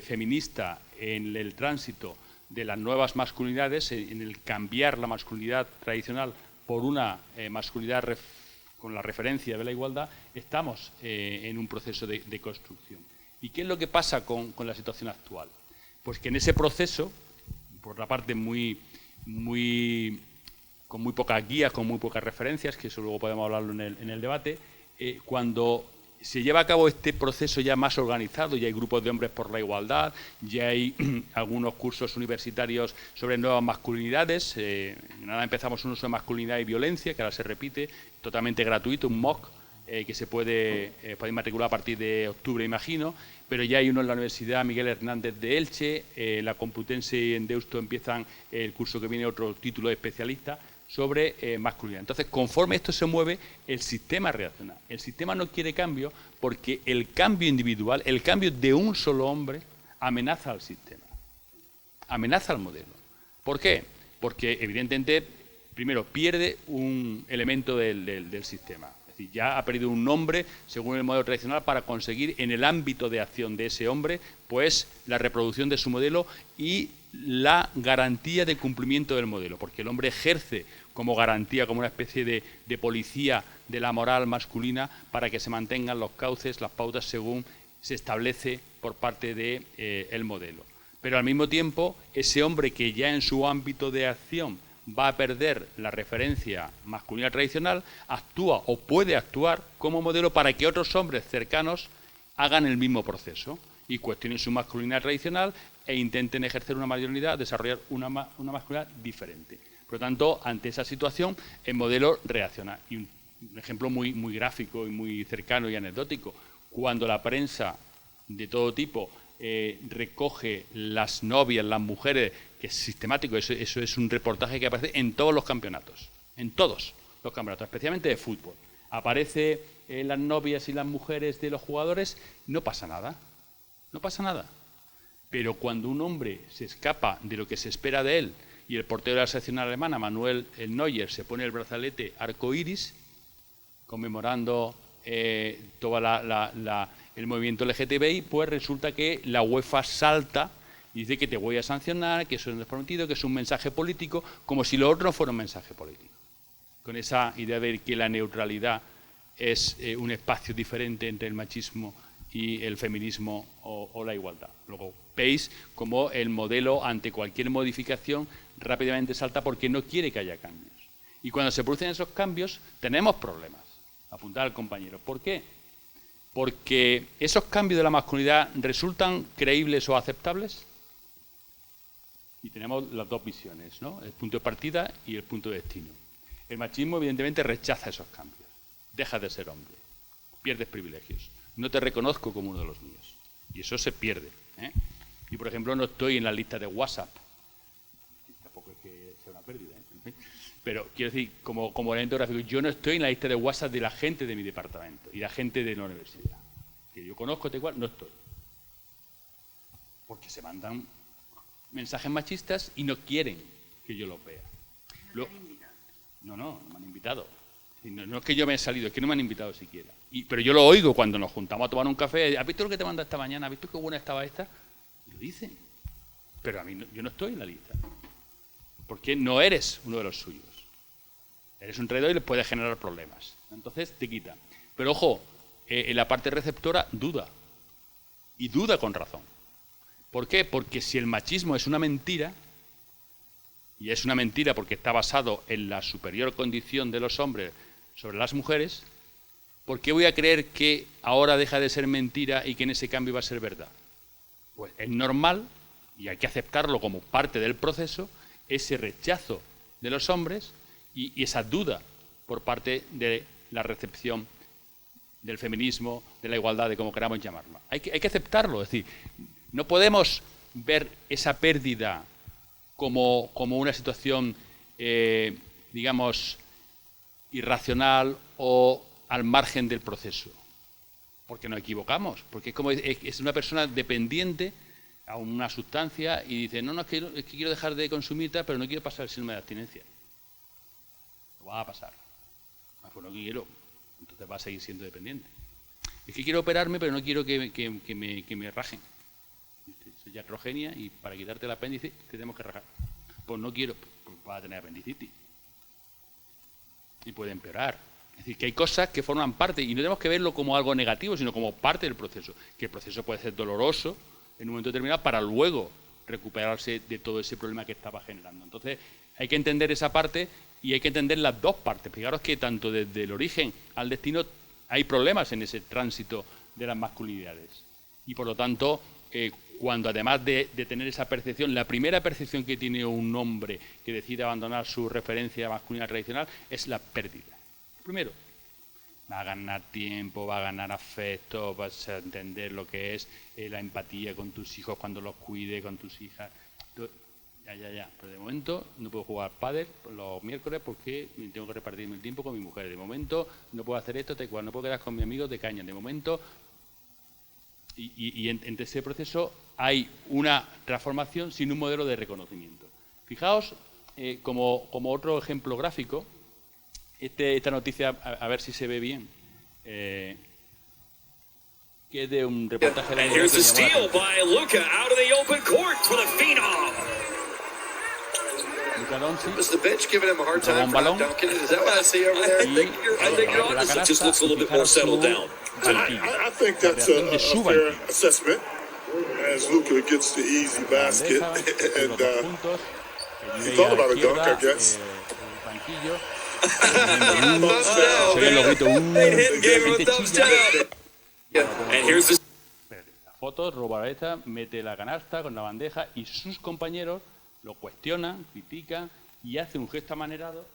feminista en el tránsito de las nuevas masculinidades, en el cambiar la masculinidad tradicional por una masculinidad con la referencia de la igualdad, estamos en un proceso de construcción. ¿Y qué es lo que pasa con la situación actual? Pues que en ese proceso, por la parte con muy pocas guías, con muy pocas referencias, que eso luego podemos hablarlo en el debate, cuando se lleva a cabo este proceso ya más organizado, ya hay grupos de hombres por la igualdad, ya hay algunos cursos universitarios sobre nuevas masculinidades, nada, empezamos uno sobre masculinidad y violencia, que ahora se repite, totalmente gratuito, un MOOC, que se puede matricular a partir de octubre, imagino, pero ya hay uno en la Universidad Miguel Hernández de Elche, la Complutense y en Deusto empiezan el curso que viene, otro título de especialista, sobre masculinidad. Entonces, conforme esto se mueve, el sistema reacciona. El sistema no quiere cambio porque el cambio individual, el cambio de un solo hombre, amenaza al sistema, amenaza al modelo. ¿Por qué? Porque, evidentemente, primero, pierde un elemento del sistema. Es decir, ya ha perdido un nombre, según el modelo tradicional, para conseguir en el ámbito de acción de ese hombre, pues la reproducción de su modelo y la garantía de cumplimiento del modelo, porque el hombre ejerce como garantía, como una especie de policía de la moral masculina para que se mantengan los cauces, las pautas según se establece por parte del modelo. Pero al mismo tiempo, ese hombre que ya en su ámbito de acción va a perder la referencia masculina tradicional, actúa o puede actuar como modelo para que otros hombres cercanos hagan el mismo proceso y cuestionen su masculinidad tradicional e intenten ejercer una mayoría, desarrollar una masculinidad diferente. Por lo tanto, ante esa situación, el modelo reacciona. Y un ejemplo muy gráfico y muy cercano y anecdótico, cuando la prensa de todo tipo recoge las novias, las mujeres, que es sistemático, eso es un reportaje que aparece en todos los campeonatos, especialmente de fútbol. Aparece las novias y las mujeres de los jugadores, no pasa nada. Pero cuando un hombre se escapa de lo que se espera de él y el portero de la selección alemana, Manuel Neuer, se pone el brazalete arcoíris, conmemorando todo el movimiento LGTBI, pues resulta que la UEFA salta y dice que te voy a sancionar, que eso no es prometido, que es un mensaje político, como si lo otro no fuera un mensaje político. Con esa idea de que la neutralidad es un espacio diferente entre el machismo y el feminismo o la igualdad. Luego veis cómo el modelo, ante cualquier modificación, rápidamente salta porque no quiere que haya cambios. Y cuando se producen esos cambios, tenemos problemas. Apuntar al compañero. ¿Por qué? Porque esos cambios de la masculinidad resultan creíbles o aceptables. Y tenemos las dos visiones, ¿no? El punto de partida y el punto de destino. El machismo, evidentemente, rechaza esos cambios. Dejas de ser hombre. Pierdes privilegios. No te reconozco como uno de los míos. Y eso se pierde. Y, por ejemplo, no estoy en la lista de WhatsApp. Tampoco es que sea una pérdida. Pero quiero decir, como elemento gráfico, yo no estoy en la lista de WhatsApp de la gente de mi departamento y la gente de la universidad. Que yo conozco, tal cual, no estoy. Porque se mandan mensajes machistas y no quieren que yo los vea. No me han invitado. No es que yo me he salido, es que no me han invitado siquiera. Pero yo lo oigo cuando nos juntamos a tomar un café. ¿Has visto lo que te manda esta mañana? ¿Has visto qué buena estaba esta? Y lo dicen. Pero a mí yo no estoy en la lista. Porque no eres uno de los suyos. Eres un traidor y les puede generar problemas. Entonces te quita. Pero ojo, en la parte receptora duda. Y duda con razón. ¿Por qué? Porque si el machismo es una mentira, y es una mentira porque está basado en la superior condición de los hombres sobre las mujeres, ¿por qué voy a creer que ahora deja de ser mentira y que en ese cambio va a ser verdad? Pues es normal, y hay que aceptarlo como parte del proceso, ese rechazo de los hombres y esa duda por parte de la recepción del feminismo, de la igualdad, de como queramos llamarlo. Hay que aceptarlo, es decir, no podemos ver esa pérdida como una situación, digamos, irracional o al margen del proceso, porque nos equivocamos, porque es una persona dependiente a una sustancia y dice, no, es que quiero dejar de consumirla, pero no quiero pasar el síndrome de abstinencia. Lo va a pasar. Pues no quiero, entonces va a seguir siendo dependiente. Es que quiero operarme, pero no quiero que me rajen. Soy iatrogenia y para quitarte el apéndice te tenemos que rajar. Pues no quiero, pues vas a tener apendicitis. Y puede empeorar. Es decir, que hay cosas que forman parte y no tenemos que verlo como algo negativo, sino como parte del proceso. Que el proceso puede ser doloroso en un momento determinado para luego recuperarse de todo ese problema que estaba generando. Entonces, hay que entender esa parte y hay que entender las dos partes. Fijaros que tanto desde el origen al destino hay problemas en ese tránsito de las masculinidades. Y por lo tanto, cuando además de tener esa percepción, la primera percepción que tiene un hombre que decide abandonar su referencia masculina tradicional es la pérdida. Primero, va a ganar tiempo, va a ganar afecto, vas a entender lo que es la empatía con tus hijos cuando los cuide, con tus hijas. Ya. Pero de momento no puedo jugar pádel los miércoles porque tengo que repartirme el tiempo con mi mujer. De momento no puedo hacer esto, no puedo quedar con mis amigos de caña. De momento... Y entre ese proceso hay una transformación sin un modelo de reconocimiento. Fijaos, como otro ejemplo gráfico, esta noticia, a ver si se ve bien, que es de un reportaje de la And here's the steal by Luka out of the open court for the phenom. Luka Doncic, Is the bench giving him a hard time un for not balón, dunking it? Is that what I see over there? I think you're on this. It just looks a little bit more settled down. I think that's a fair assessment as Luka gets the easy basket. And he thought about a dunk, I guess. And here's the La foto, roba esta, mete la canasta con la bandeja y sus compañeros lo cuestionan, critican y hace un gesto amanerado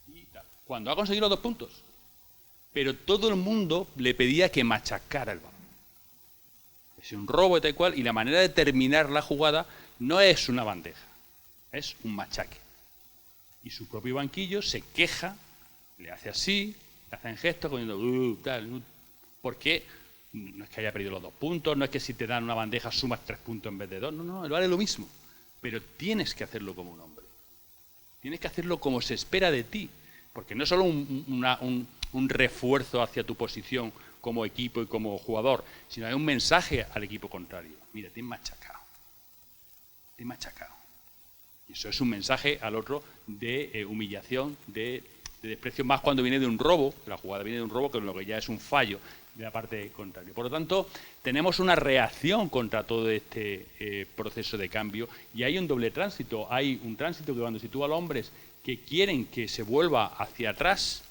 y tal, cuando ha conseguido los 2 puntos. Pero todo el mundo le pedía que machacara el balón. Es un robo y tal cual, y la manera de terminar la jugada no es una bandeja, es un machaque. Y su propio banquillo se queja, le hace así, le hacen gestos, poniendo tal, porque no es que haya perdido los 2 puntos, no es que si te dan una bandeja sumas 3 puntos en vez de 2, no, vale lo mismo. Pero tienes que hacerlo como un hombre. Tienes que hacerlo como se espera de ti, porque no es solo un refuerzo hacia tu posición como equipo y como jugador, sino hay un mensaje al equipo contrario. Mira, te he machacado. Te he machacado. Y eso es un mensaje al otro de humillación, de desprecio, más cuando viene de un robo, la jugada viene de un robo, que lo que ya es un fallo de la parte contraria. Por lo tanto, tenemos una reacción contra todo este proceso de cambio y hay un doble tránsito. Hay un tránsito que cuando sitúa a los hombres que quieren que se vuelva hacia atrás,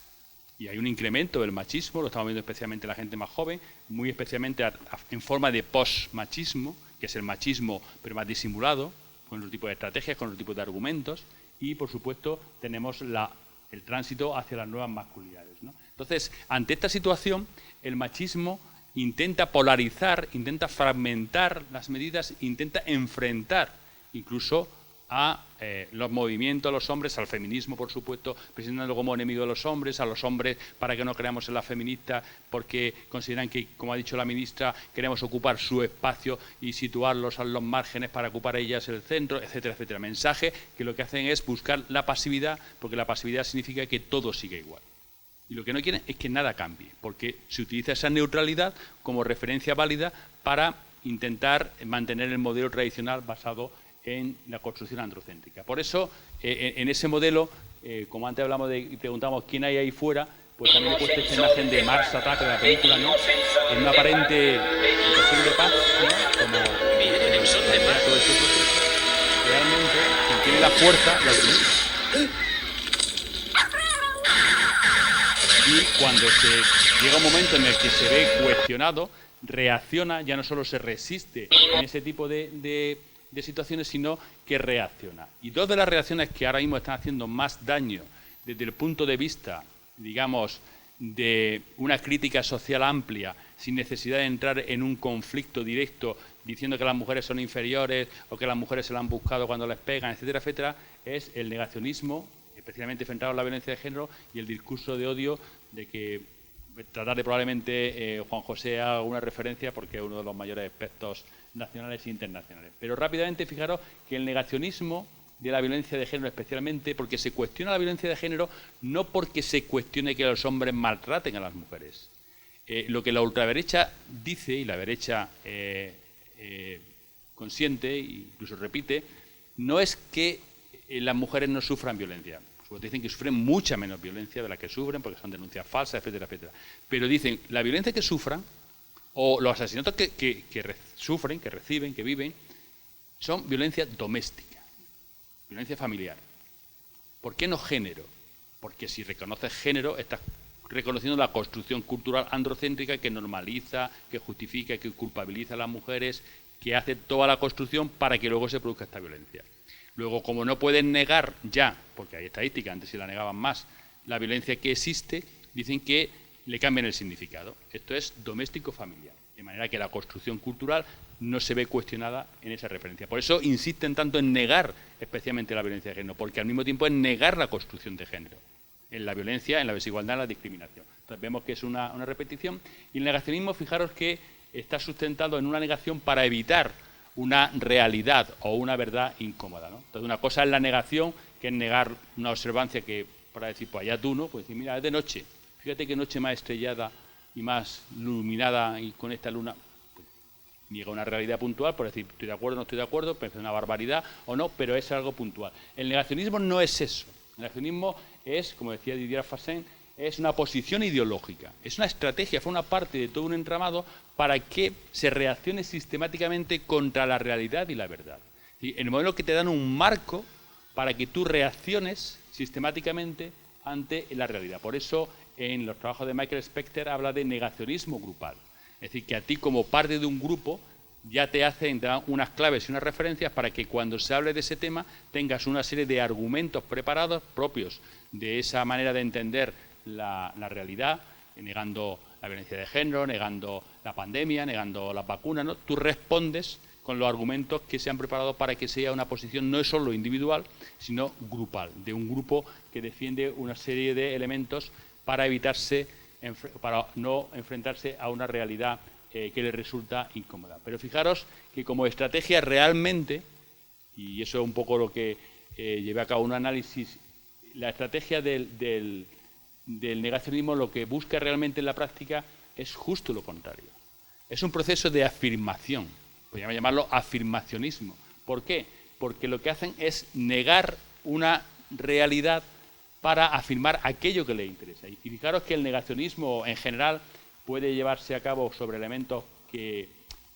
y hay un incremento del machismo, lo estamos viendo especialmente la gente más joven, muy especialmente en forma de post-machismo, que es el machismo pero más disimulado, con otro tipo de estrategias, con otro tipo de argumentos, y por supuesto tenemos el tránsito hacia las nuevas masculinidades, ¿no? Entonces, ante esta situación, el machismo intenta polarizar, intenta fragmentar las medidas, intenta enfrentar incluso a los movimientos, a los hombres, al feminismo, por supuesto, presentándolo como enemigo de los hombres, a los hombres para que no creamos en la feminista, porque consideran que, como ha dicho la ministra, queremos ocupar su espacio y situarlos a los márgenes para ocupar ellas el centro, etcétera, etcétera. Mensaje que lo que hacen es buscar la pasividad, porque la pasividad significa que todo siga igual. Y lo que no quieren es que nada cambie, porque se utiliza esa neutralidad como referencia válida para intentar mantener el modelo tradicional basado en la construcción androcéntrica. Por eso, en ese modelo, como antes hablamos y preguntamos quién hay ahí fuera, pues también he puesto esta imagen de Mars Attack de la película, ¿no? En una aparente situación de paz, ¿no? Como todo este proceso, realmente quien tiene la fuerza la utiliza. Y cuando llega un momento en el que se ve cuestionado, reacciona, ya no solo se resiste en ese tipo de situaciones, sino que reacciona. Y 2 de las reacciones que ahora mismo están haciendo más daño desde el punto de vista, digamos, de una crítica social amplia, sin necesidad de entrar en un conflicto directo diciendo que las mujeres son inferiores o que las mujeres se la han buscado cuando les pegan, etcétera, etcétera, es el negacionismo, especialmente enfrentado a la violencia de género, y el discurso de odio de que tratar de probablemente Juan José haga una referencia porque es uno de los mayores expertos nacionales e internacionales. Pero rápidamente fijaros que el negacionismo de la violencia de género, especialmente porque se cuestiona la violencia de género, no porque se cuestione que los hombres maltraten a las mujeres. Lo que la ultraderecha dice, y la derecha consiente e incluso repite, no es que las mujeres no sufran violencia. Pues dicen que sufren mucha menos violencia de la que sufren porque son denuncias falsas, etcétera, etcétera. Pero dicen, la violencia que sufran o los asesinatos que sufren, que reciben, que viven, son violencia doméstica, violencia familiar. ¿Por qué no género? Porque si reconoces género, estás reconociendo la construcción cultural androcéntrica que normaliza, que justifica, que culpabiliza a las mujeres, que hace toda la construcción para que luego se produzca esta violencia. Luego, como no pueden negar ya, porque hay estadísticas, antes se la negaban más, la violencia que existe, dicen que le cambian el significado. Esto es doméstico familiar. De manera que la construcción cultural no se ve cuestionada en esa referencia. Por eso insisten tanto en negar especialmente la violencia de género, porque al mismo tiempo es negar la construcción de género, en la violencia, en la desigualdad, en la discriminación. Entonces vemos que es una repetición. Y el negacionismo, fijaros que está sustentado en una negación para evitar una realidad o una verdad incómoda, ¿no? Entonces una cosa es la negación, que es negar una observancia que, para decir, pues allá tú, ¿no? Pues decir, mira, es de noche, fíjate qué noche más estrellada y más iluminada y con esta luna. Pues, niega una realidad puntual, por decir, estoy de acuerdo, no estoy de acuerdo, parece una barbaridad o no, pero es algo puntual. El negacionismo no es eso. El negacionismo es, como decía Didier Fassin, es una posición ideológica, es una estrategia, fue una parte de todo un entramado para que se reaccione sistemáticamente contra la realidad y la verdad. Y en el modelo que te dan un marco para que tú reacciones sistemáticamente ante la realidad. Por eso, en los trabajos de Michael Specter habla de negacionismo grupal. Es decir, que a ti como parte de un grupo ya te hacen unas claves y unas referencias para que cuando se hable de ese tema tengas una serie de argumentos preparados propios de esa manera de entender la realidad, negando la violencia de género, negando la pandemia, negando las vacunas, ¿no? Tú respondes con los argumentos que se han preparado para que sea una posición no solo individual, sino grupal, de un grupo que defiende una serie de elementos para para no enfrentarse a una realidad que le resulta incómoda. Pero fijaros que como estrategia realmente, y eso es un poco lo que llevé a cabo un análisis, la estrategia del negacionismo lo que busca realmente en la práctica es justo lo contrario. Es un proceso de afirmación, podríamos llamarlo afirmacionismo. ¿Por qué? Porque lo que hacen es negar una realidad para afirmar aquello que les interesa. Y fijaros que el negacionismo en general puede llevarse a cabo sobre elementos que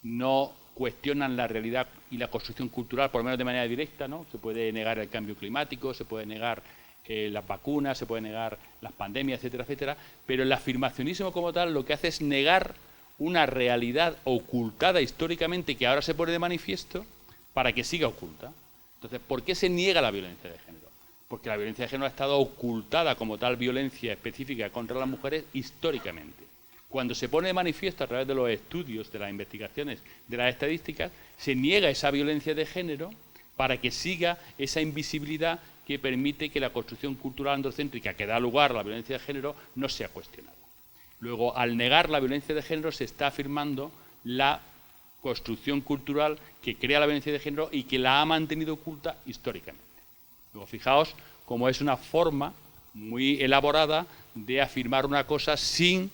no cuestionan la realidad y la construcción cultural, por lo menos de manera directa, ¿no? Se puede negar el cambio climático, se puede negar las vacunas, se puede negar las pandemias, etcétera, etcétera, pero el afirmacionismo como tal lo que hace es negar una realidad ocultada históricamente que ahora se pone de manifiesto para que siga oculta. Entonces, ¿por qué se niega la violencia de género? Porque la violencia de género ha estado ocultada como tal violencia específica contra las mujeres históricamente. Cuando se pone de manifiesto a través de los estudios, de las investigaciones, de las estadísticas, se niega esa violencia de género para que siga esa invisibilidad que permite que la construcción cultural androcéntrica que da lugar a la violencia de género no sea cuestionada. Luego, al negar la violencia de género, se está afirmando la construcción cultural que crea la violencia de género y que la ha mantenido oculta históricamente. Luego, fijaos cómo es una forma muy elaborada de afirmar una cosa sin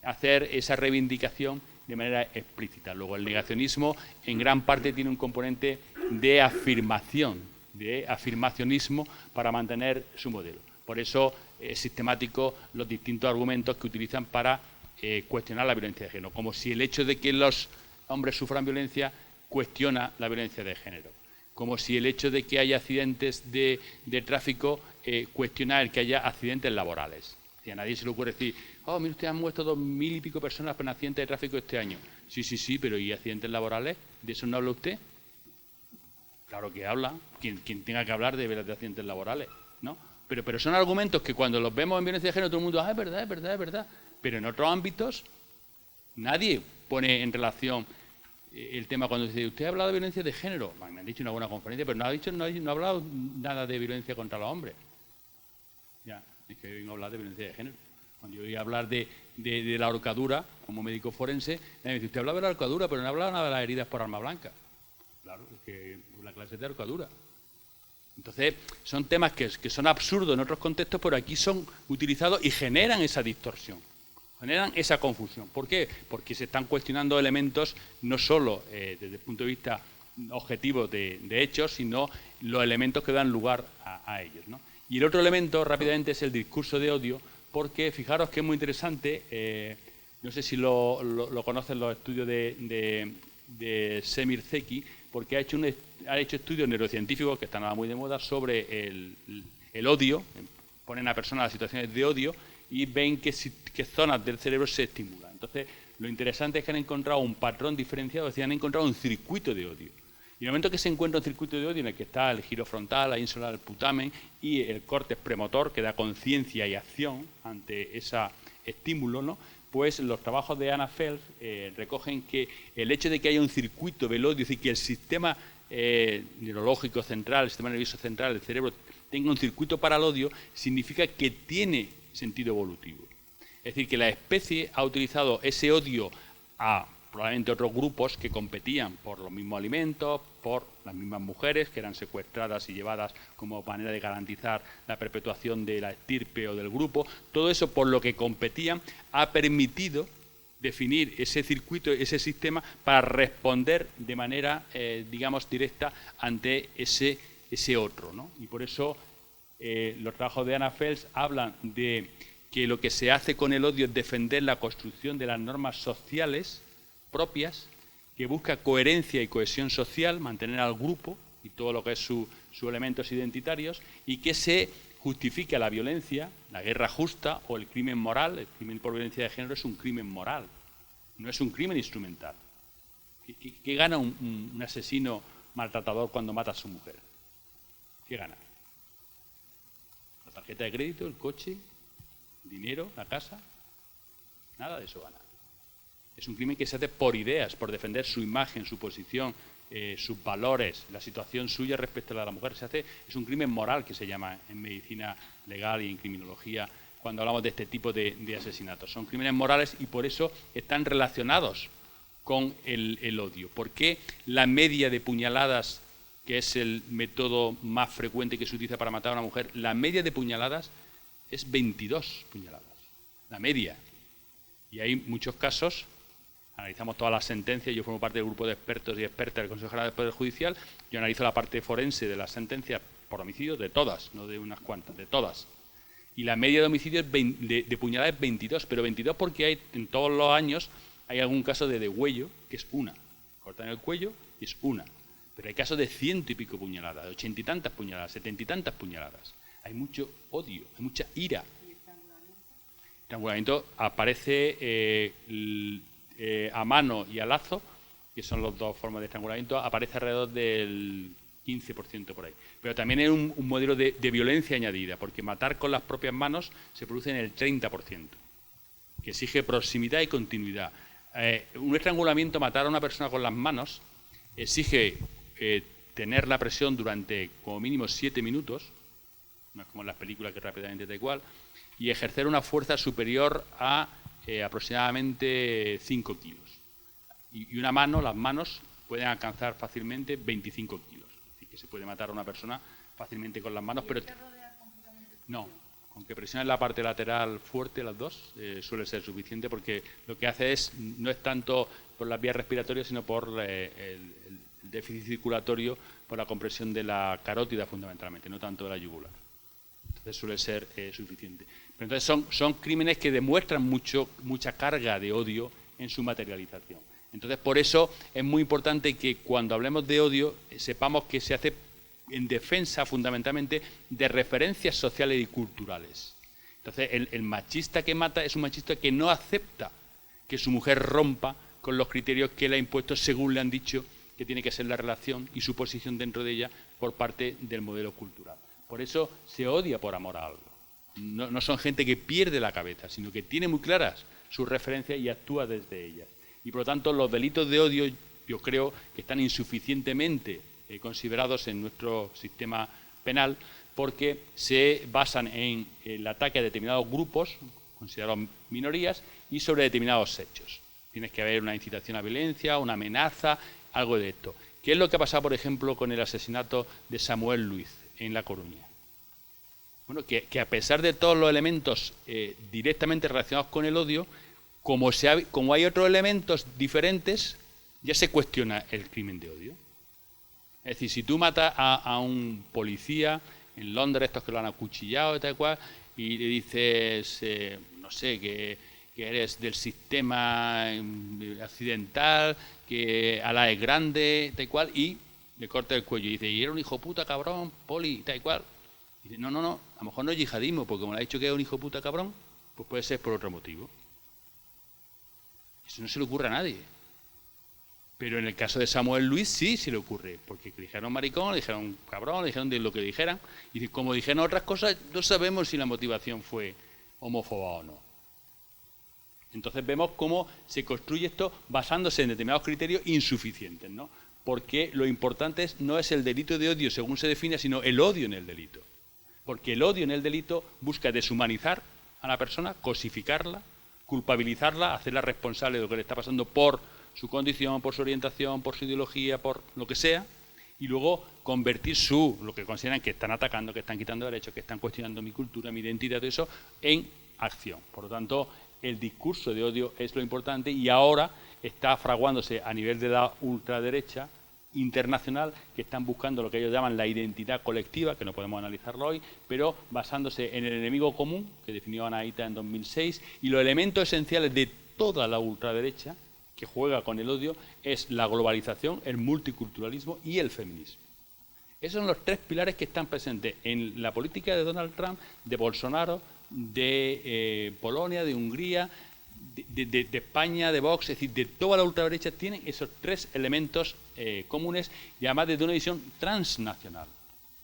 hacer esa reivindicación de manera explícita. Luego, el negacionismo en gran parte tiene un componente de afirmación, de afirmacionismo para mantener su modelo. Por eso es sistemático los distintos argumentos que utilizan para cuestionar la violencia de género, como si el hecho de que los hombres sufran violencia cuestiona la violencia de género, como si el hecho de que haya accidentes de tráfico cuestiona el que haya accidentes laborales. Y a nadie se le ocurre decir, oh, mire, usted han muerto 2000 y pico personas por accidentes de tráfico este año. Sí, pero ¿y accidentes laborales? ¿De eso no habla usted? Claro que habla, quien tenga que hablar de accidentes laborales, ¿no? Pero son argumentos que cuando los vemos en violencia de género todo el mundo, es verdad, es verdad, es verdad. Pero en otros ámbitos nadie pone en relación el tema cuando dice, ¿usted ha hablado de violencia de género? Me han dicho en una buena conferencia, pero no ha hablado nada de violencia contra los hombres. Ya, es que vengo a hablar de violencia de género. Cuando yo iba a hablar de la ahorcadura, como médico forense, me dice, usted hablaba de la ahorcadura, pero no ha hablado nada de las heridas por arma blanca. Claro, es que la clase es de ahorcadura. Entonces, son temas que son absurdos en otros contextos, pero aquí son utilizados y generan esa distorsión, generan esa confusión. ¿Por qué? Porque se están cuestionando elementos no solo desde el punto de vista objetivo de hechos, sino los elementos que dan lugar a ellos, ¿no? Y el otro elemento, rápidamente, es el discurso de odio, porque fijaros que es muy interesante, no sé si lo conocen los estudios de Semir Zeki, porque ha hecho estudios neurocientíficos que están ahora muy de moda sobre el odio, ponen a personas en situaciones de odio y ven qué zonas del cerebro se estimulan. Entonces, lo interesante es que han encontrado un patrón diferenciado, es decir, han encontrado un circuito de odio. Y en el momento que se encuentra un circuito de odio en el que está el giro frontal, la ínsula del putamen y el córtex premotor, que da conciencia y acción ante ese estímulo, ¿no? pues los trabajos de Anna Fels recogen que el hecho de que haya un circuito del odio, es decir, que el sistema neurológico central, el sistema nervioso central, el cerebro, tenga un circuito para el odio, significa que tiene sentido evolutivo. Es decir, que la especie ha utilizado ese odio a probablemente otros grupos que competían por los mismos alimentos, por las mismas mujeres que eran secuestradas y llevadas como manera de garantizar la perpetuación de la estirpe o del grupo. Todo eso por lo que competían ha permitido definir ese circuito, ese sistema, para responder de manera, digamos, directa ante ese otro, ¿no? Y por eso los trabajos de Anna Fels hablan de que lo que se hace con el odio es defender la construcción de las normas sociales propias, que busca coherencia y cohesión social, mantener al grupo y todo lo que es sus elementos identitarios, y que se justifica la violencia, la guerra justa o el crimen moral. El crimen por violencia de género es un crimen moral, no es un crimen instrumental. ¿Qué gana un asesino maltratador cuando mata a su mujer? ¿Qué gana? ¿La tarjeta de crédito, el coche, el dinero, la casa? Nada de eso gana. Es un crimen que se hace por ideas, por defender su imagen, su posición, sus valores, la situación suya respecto a la de la mujer. Es un crimen moral, que se llama en medicina legal y en criminología cuando hablamos de este tipo de asesinatos. Son crímenes morales y por eso están relacionados con el odio. ¿Por qué la media de puñaladas, que es el método más frecuente que se utiliza para matar a una mujer, la media de puñaladas es 22 puñaladas? La media. Y hay muchos casos. Analizamos todas las sentencias. Yo formo parte del grupo de expertos y expertas del Consejo General del Poder Judicial. Yo analizo la parte forense de las sentencias por homicidio, de todas, no de unas cuantas, de todas. Y la media de homicidios de puñaladas es 22, pero 22 porque hay en todos los años hay algún caso de degüello, que es una. Cortan el cuello y es una. Pero hay casos de 100 y pico puñaladas, de 80 y tantas puñaladas, 70 y tantas puñaladas. Hay mucho odio, hay mucha ira. ¿Y estrangulamiento? Aparece a mano y a lazo, que son las dos formas de estrangulamiento, aparece alrededor del 15% por ahí. Pero también es un modelo de violencia añadida, porque matar con las propias manos se produce en el 30%, que exige proximidad y continuidad. Un estrangulamiento, matar a una persona con las manos, exige tener la presión durante como mínimo 7 minutos, no es como en las películas que rápidamente da igual, y ejercer una fuerza superior a aproximadamente 5 kilos. Y una mano, las manos pueden alcanzar fácilmente 25 kilos. Es decir, que se puede matar a una persona fácilmente con las manos, pero no, con que presiones la parte lateral fuerte, las dos, suele ser suficiente, porque lo que hace no es tanto por las vías respiratorias, sino por el déficit circulatorio, por la compresión de la carótida fundamentalmente, no tanto de la yugular. Entonces suele ser suficiente. Pero entonces son crímenes que demuestran mucha carga de odio en su materialización. Entonces por eso es muy importante que cuando hablemos de odio sepamos que se hace en defensa fundamentalmente de referencias sociales y culturales. Entonces el machista que mata es un machista que no acepta que su mujer rompa con los criterios que él ha impuesto según le han dicho que tiene que ser la relación y su posición dentro de ella por parte del modelo cultural. Por eso se odia por amor a algo. No son gente que pierde la cabeza, sino que tiene muy claras sus referencias y actúa desde ellas. Y por lo tanto los delitos de odio yo creo que están insuficientemente considerados en nuestro sistema penal, porque se basan en el ataque a determinados grupos, considerados minorías, y sobre determinados hechos. Tienes que haber una incitación a violencia, una amenaza, algo de esto. ¿Qué es lo que ha pasado, por ejemplo, con el asesinato de Samuel Luis en La Coruña? Bueno, que a pesar de todos los elementos directamente relacionados con el odio, como hay otros elementos diferentes, ya se cuestiona el crimen de odio. Es decir, si tú matas a un policía en Londres, estos que lo han acuchillado y tal cual, y le dices, no sé, que eres del sistema accidental, que Alá es grande, tal cual, y le corta el cuello y dice, y era un hijo puta cabrón, poli, tal cual. Y dice, no, a lo mejor no es yihadismo, porque como le ha dicho que es un hijo puta cabrón, pues puede ser por otro motivo. Eso no se le ocurre a nadie. Pero en el caso de Samuel Luis sí se le ocurre, porque le dijeron maricón, le dijeron cabrón, le dijeron de lo que le dijeran, y como dijeron otras cosas, no sabemos si la motivación fue homófoba o no. Entonces vemos cómo se construye esto basándose en determinados criterios insuficientes, ¿no? Porque lo importante no es el delito de odio según se define, sino el odio en el delito. Porque el odio en el delito busca deshumanizar a la persona, cosificarla, culpabilizarla, hacerla responsable de lo que le está pasando por su condición, por su orientación, por su ideología, por lo que sea, y luego convertir lo que consideran que están atacando, que están quitando derechos, que están cuestionando mi cultura, mi identidad, todo eso, en acción. Por lo tanto, el discurso de odio es lo importante y ahora está fraguándose a nivel de la ultraderecha internacional, que están buscando lo que ellos llaman la identidad colectiva, que no podemos analizarlo hoy, pero basándose en el enemigo común, que definió Anaíta en 2006, y los elementos esenciales de toda la ultraderecha, que juega con el odio, es la globalización, el multiculturalismo y el feminismo. Esos son los tres pilares que están presentes en la política de Donald Trump, de Bolsonaro, de Polonia, de Hungría, de España, de Vox, es decir, de toda la ultraderecha, tienen esos tres elementos comunes y además desde una visión transnacional.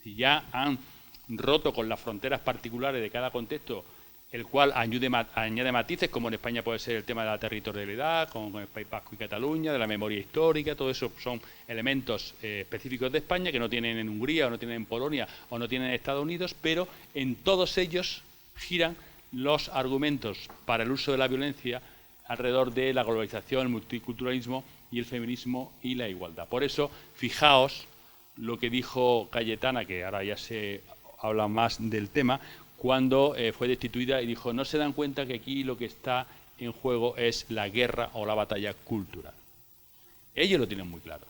Si ya han roto con las fronteras particulares de cada contexto, el cual añade matices, como en España puede ser el tema de la territorialidad, con el País Vasco y Cataluña, de la memoria histórica, todo eso son elementos específicos de España que no tienen en Hungría o no tienen en Polonia o no tienen en Estados Unidos, pero en todos ellos giran los argumentos para el uso de la violencia alrededor de la globalización, el multiculturalismo y el feminismo y la igualdad. Por eso, fijaos lo que dijo Cayetana, que ahora ya se habla más del tema, cuando fue destituida y dijo, no se dan cuenta que aquí lo que está en juego es la guerra o la batalla cultural. Ellos lo tienen muy claro.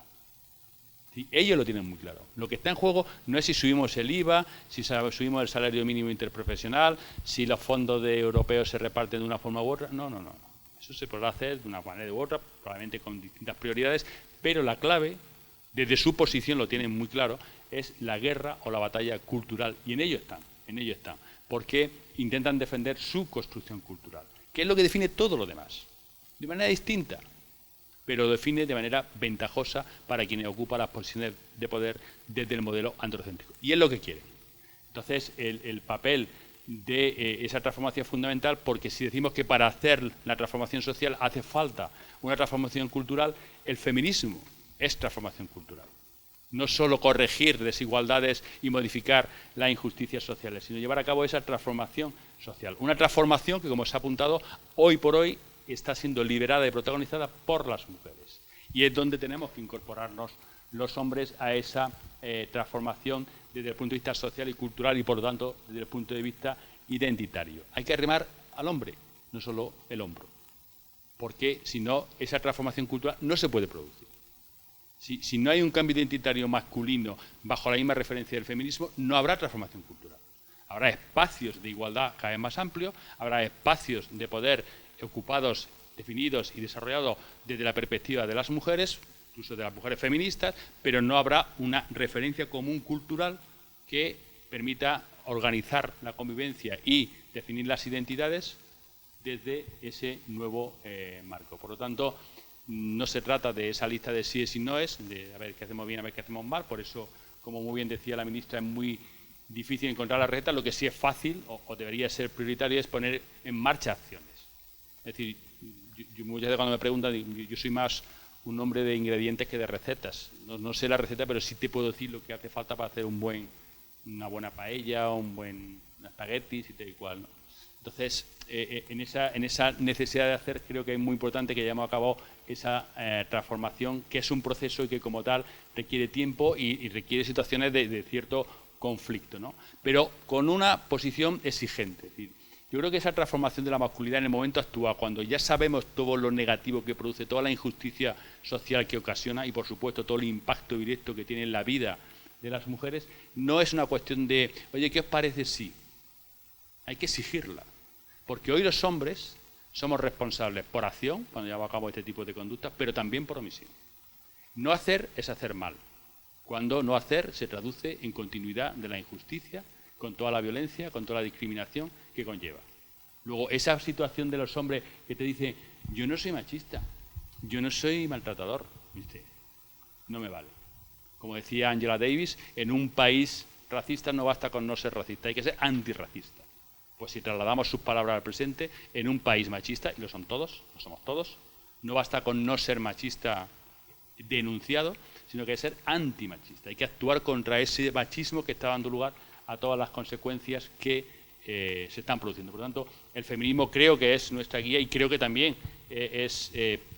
¿Sí? Ellos lo tienen muy claro. Lo que está en juego no es si subimos el IVA, si subimos el salario mínimo interprofesional, si los fondos europeos se reparten de una forma u otra. No, no, no. Eso se podrá hacer de una manera u otra, probablemente con distintas prioridades, pero la clave, desde su posición lo tienen muy claro, es la guerra o la batalla cultural. Y en ello están, porque intentan defender su construcción cultural, que es lo que define todo lo demás, de manera distinta, pero lo define de manera ventajosa para quienes ocupan las posiciones de poder desde el modelo androcéntrico. Y es lo que quieren. Entonces, el papel de esa transformación es fundamental, porque si decimos que para hacer la transformación social hace falta una transformación cultural, el feminismo es transformación cultural. No solo corregir desigualdades y modificar las injusticias sociales, sino llevar a cabo esa transformación social. Una transformación que, como se ha apuntado, hoy por hoy está siendo liderada y protagonizada por las mujeres. Y es donde tenemos que incorporarnos los hombres a esa transformación desde el punto de vista social y cultural y, por lo tanto, desde el punto de vista identitario. Hay que arrimar al hombre, no solo el hombro, porque si no, esa transformación cultural no se puede producir. Si no hay un cambio identitario masculino bajo la misma referencia del feminismo, no habrá transformación cultural. Habrá espacios de igualdad cada vez más amplios, habrá espacios de poder ocupados, definidos y desarrollados desde la perspectiva de las mujeres, incluso de las mujeres feministas, pero no habrá una referencia común cultural que permita organizar la convivencia y definir las identidades desde ese nuevo marco. Por lo tanto, no se trata de esa lista de sí es y no es, de a ver qué hacemos bien, a ver qué hacemos mal. Por eso, como muy bien decía la ministra, es muy difícil encontrar la receta. Lo que sí es fácil o debería ser prioritario es poner en marcha acciones. Es decir, yo muchas veces cuando me preguntan, yo soy más un hombre de ingredientes que de recetas. No sé la receta, pero sí te puedo decir lo que hace falta para hacer una buena paella, un buen espagueti y tal y cual, ¿no? Entonces, en esa necesidad de hacer, creo que es muy importante que hayamos a cabo esa transformación, que es un proceso y que como tal requiere tiempo y requiere situaciones de cierto conflicto, ¿no? Pero con una posición exigente. Es decir, yo creo que esa transformación de la masculinidad en el momento actual, cuando ya sabemos todo lo negativo que produce, toda la injusticia social que ocasiona y, por supuesto, todo el impacto directo que tiene en la vida de las mujeres, no es una cuestión de, oye, ¿qué os parece si? Hay que exigirla. Porque hoy los hombres somos responsables por acción, cuando llevamos a cabo este tipo de conductas, pero también por omisión. No hacer es hacer mal. Cuando no hacer se traduce en continuidad de la injusticia, con toda la violencia, con toda la discriminación que conlleva. Luego, esa situación de los hombres que te dicen, yo no soy machista, yo no soy maltratador, ¿viste? No me vale. Como decía Angela Davis, en un país racista no basta con no ser racista, hay que ser antirracista. Pues si trasladamos sus palabras al presente, en un país machista, y lo son todos, lo somos todos, no basta con no ser machista denunciado, sino que hay que ser antimachista. Hay que actuar contra ese machismo que está dando lugar a todas las consecuencias que se están produciendo. Por lo tanto, el feminismo creo que es nuestra guía y creo que también es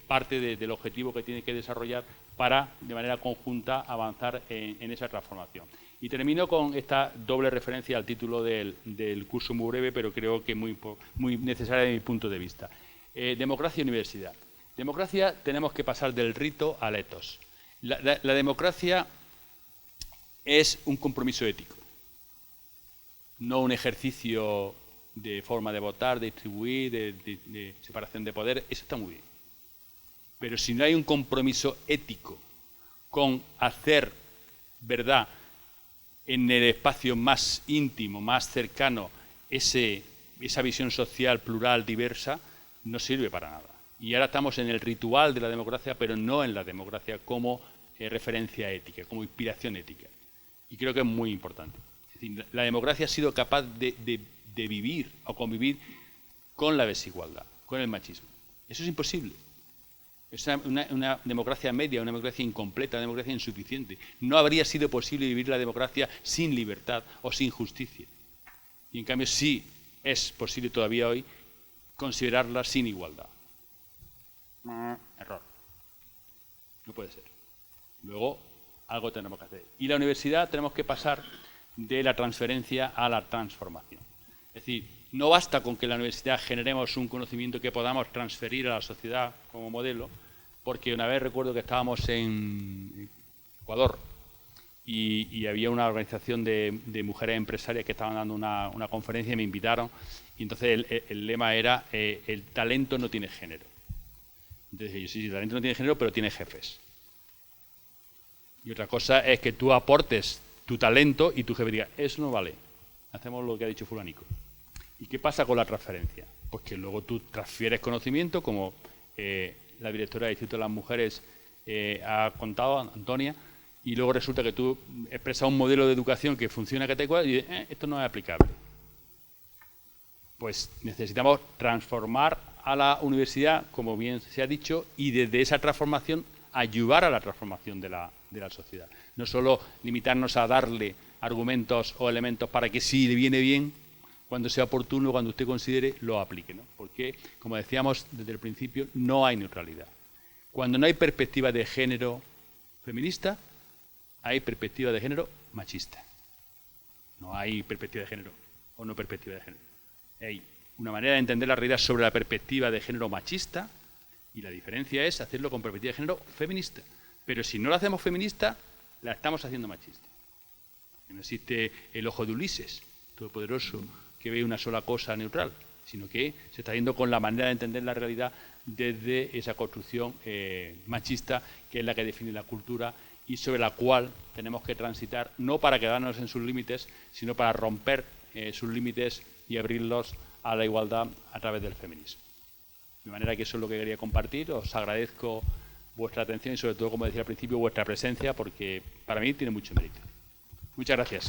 parte del objetivo que tiene que desarrollar para, de manera conjunta, avanzar en esa transformación. Y termino con esta doble referencia al título del curso, muy breve, pero creo que muy necesaria desde mi punto de vista. Democracia y universidad. Democracia, tenemos que pasar del rito al etos. La democracia es un compromiso ético, no un ejercicio de forma de votar, de distribuir, de separación de poder. Eso está muy bien. Pero si no hay un compromiso ético con hacer verdad en el espacio más íntimo, más cercano, esa visión social plural, diversa, no sirve para nada. Y ahora estamos en el ritual de la democracia, pero no en la democracia como referencia ética, como inspiración ética. Y creo que es muy importante. Es decir, la democracia ha sido capaz de vivir o convivir con la desigualdad, con el machismo. Eso es imposible. Es una democracia media, una democracia incompleta, una democracia insuficiente. No habría sido posible vivir la democracia sin libertad o sin justicia. Y en cambio sí es posible todavía hoy considerarla sin igualdad. Error. No puede ser. Luego, algo tenemos que hacer. Y la universidad tenemos que pasar de la transferencia a la transformación. Es decir, no basta con que en la universidad generemos un conocimiento que podamos transferir a la sociedad como modelo, porque una vez recuerdo que estábamos en Ecuador y había una organización de mujeres empresarias que estaban dando una conferencia y me invitaron, y entonces el lema era el talento no tiene género. Entonces dije yo, sí, el talento no tiene género, pero tiene jefes. Y otra cosa es que tú aportes tu talento y tu jefe diga, eso no vale, hacemos lo que ha dicho fulanico. ¿Y qué pasa con la transferencia? Pues que luego tú transfieres conocimiento, como la directora del Instituto de las Mujeres ha contado, Antonia, y luego resulta que tú expresas un modelo de educación que funciona que te igual y dices, esto no es aplicable. Pues necesitamos transformar a la universidad, como bien se ha dicho, y desde esa transformación ayudar a la transformación de la sociedad. No solo limitarnos a darle argumentos o elementos para que si le viene bien, cuando sea oportuno, cuando usted considere, lo aplique, ¿no? Porque, como decíamos desde el principio, no hay neutralidad. Cuando no hay perspectiva de género feminista, hay perspectiva de género machista. No hay perspectiva de género o no perspectiva de género. Hay una manera de entender la realidad sobre la perspectiva de género machista y la diferencia es hacerlo con perspectiva de género feminista. Pero si no lo hacemos feminista, la estamos haciendo machista. No existe el ojo de Ulises, todopoderoso, que ve una sola cosa neutral, sino que se está yendo con la manera de entender la realidad desde esa construcción machista, que es la que define la cultura y sobre la cual tenemos que transitar, no para quedarnos en sus límites, sino para romper sus límites y abrirlos a la igualdad a través del feminismo. De manera que eso es lo que quería compartir. Os agradezco vuestra atención y sobre todo, como decía al principio, vuestra presencia, porque para mí tiene mucho mérito. Muchas gracias.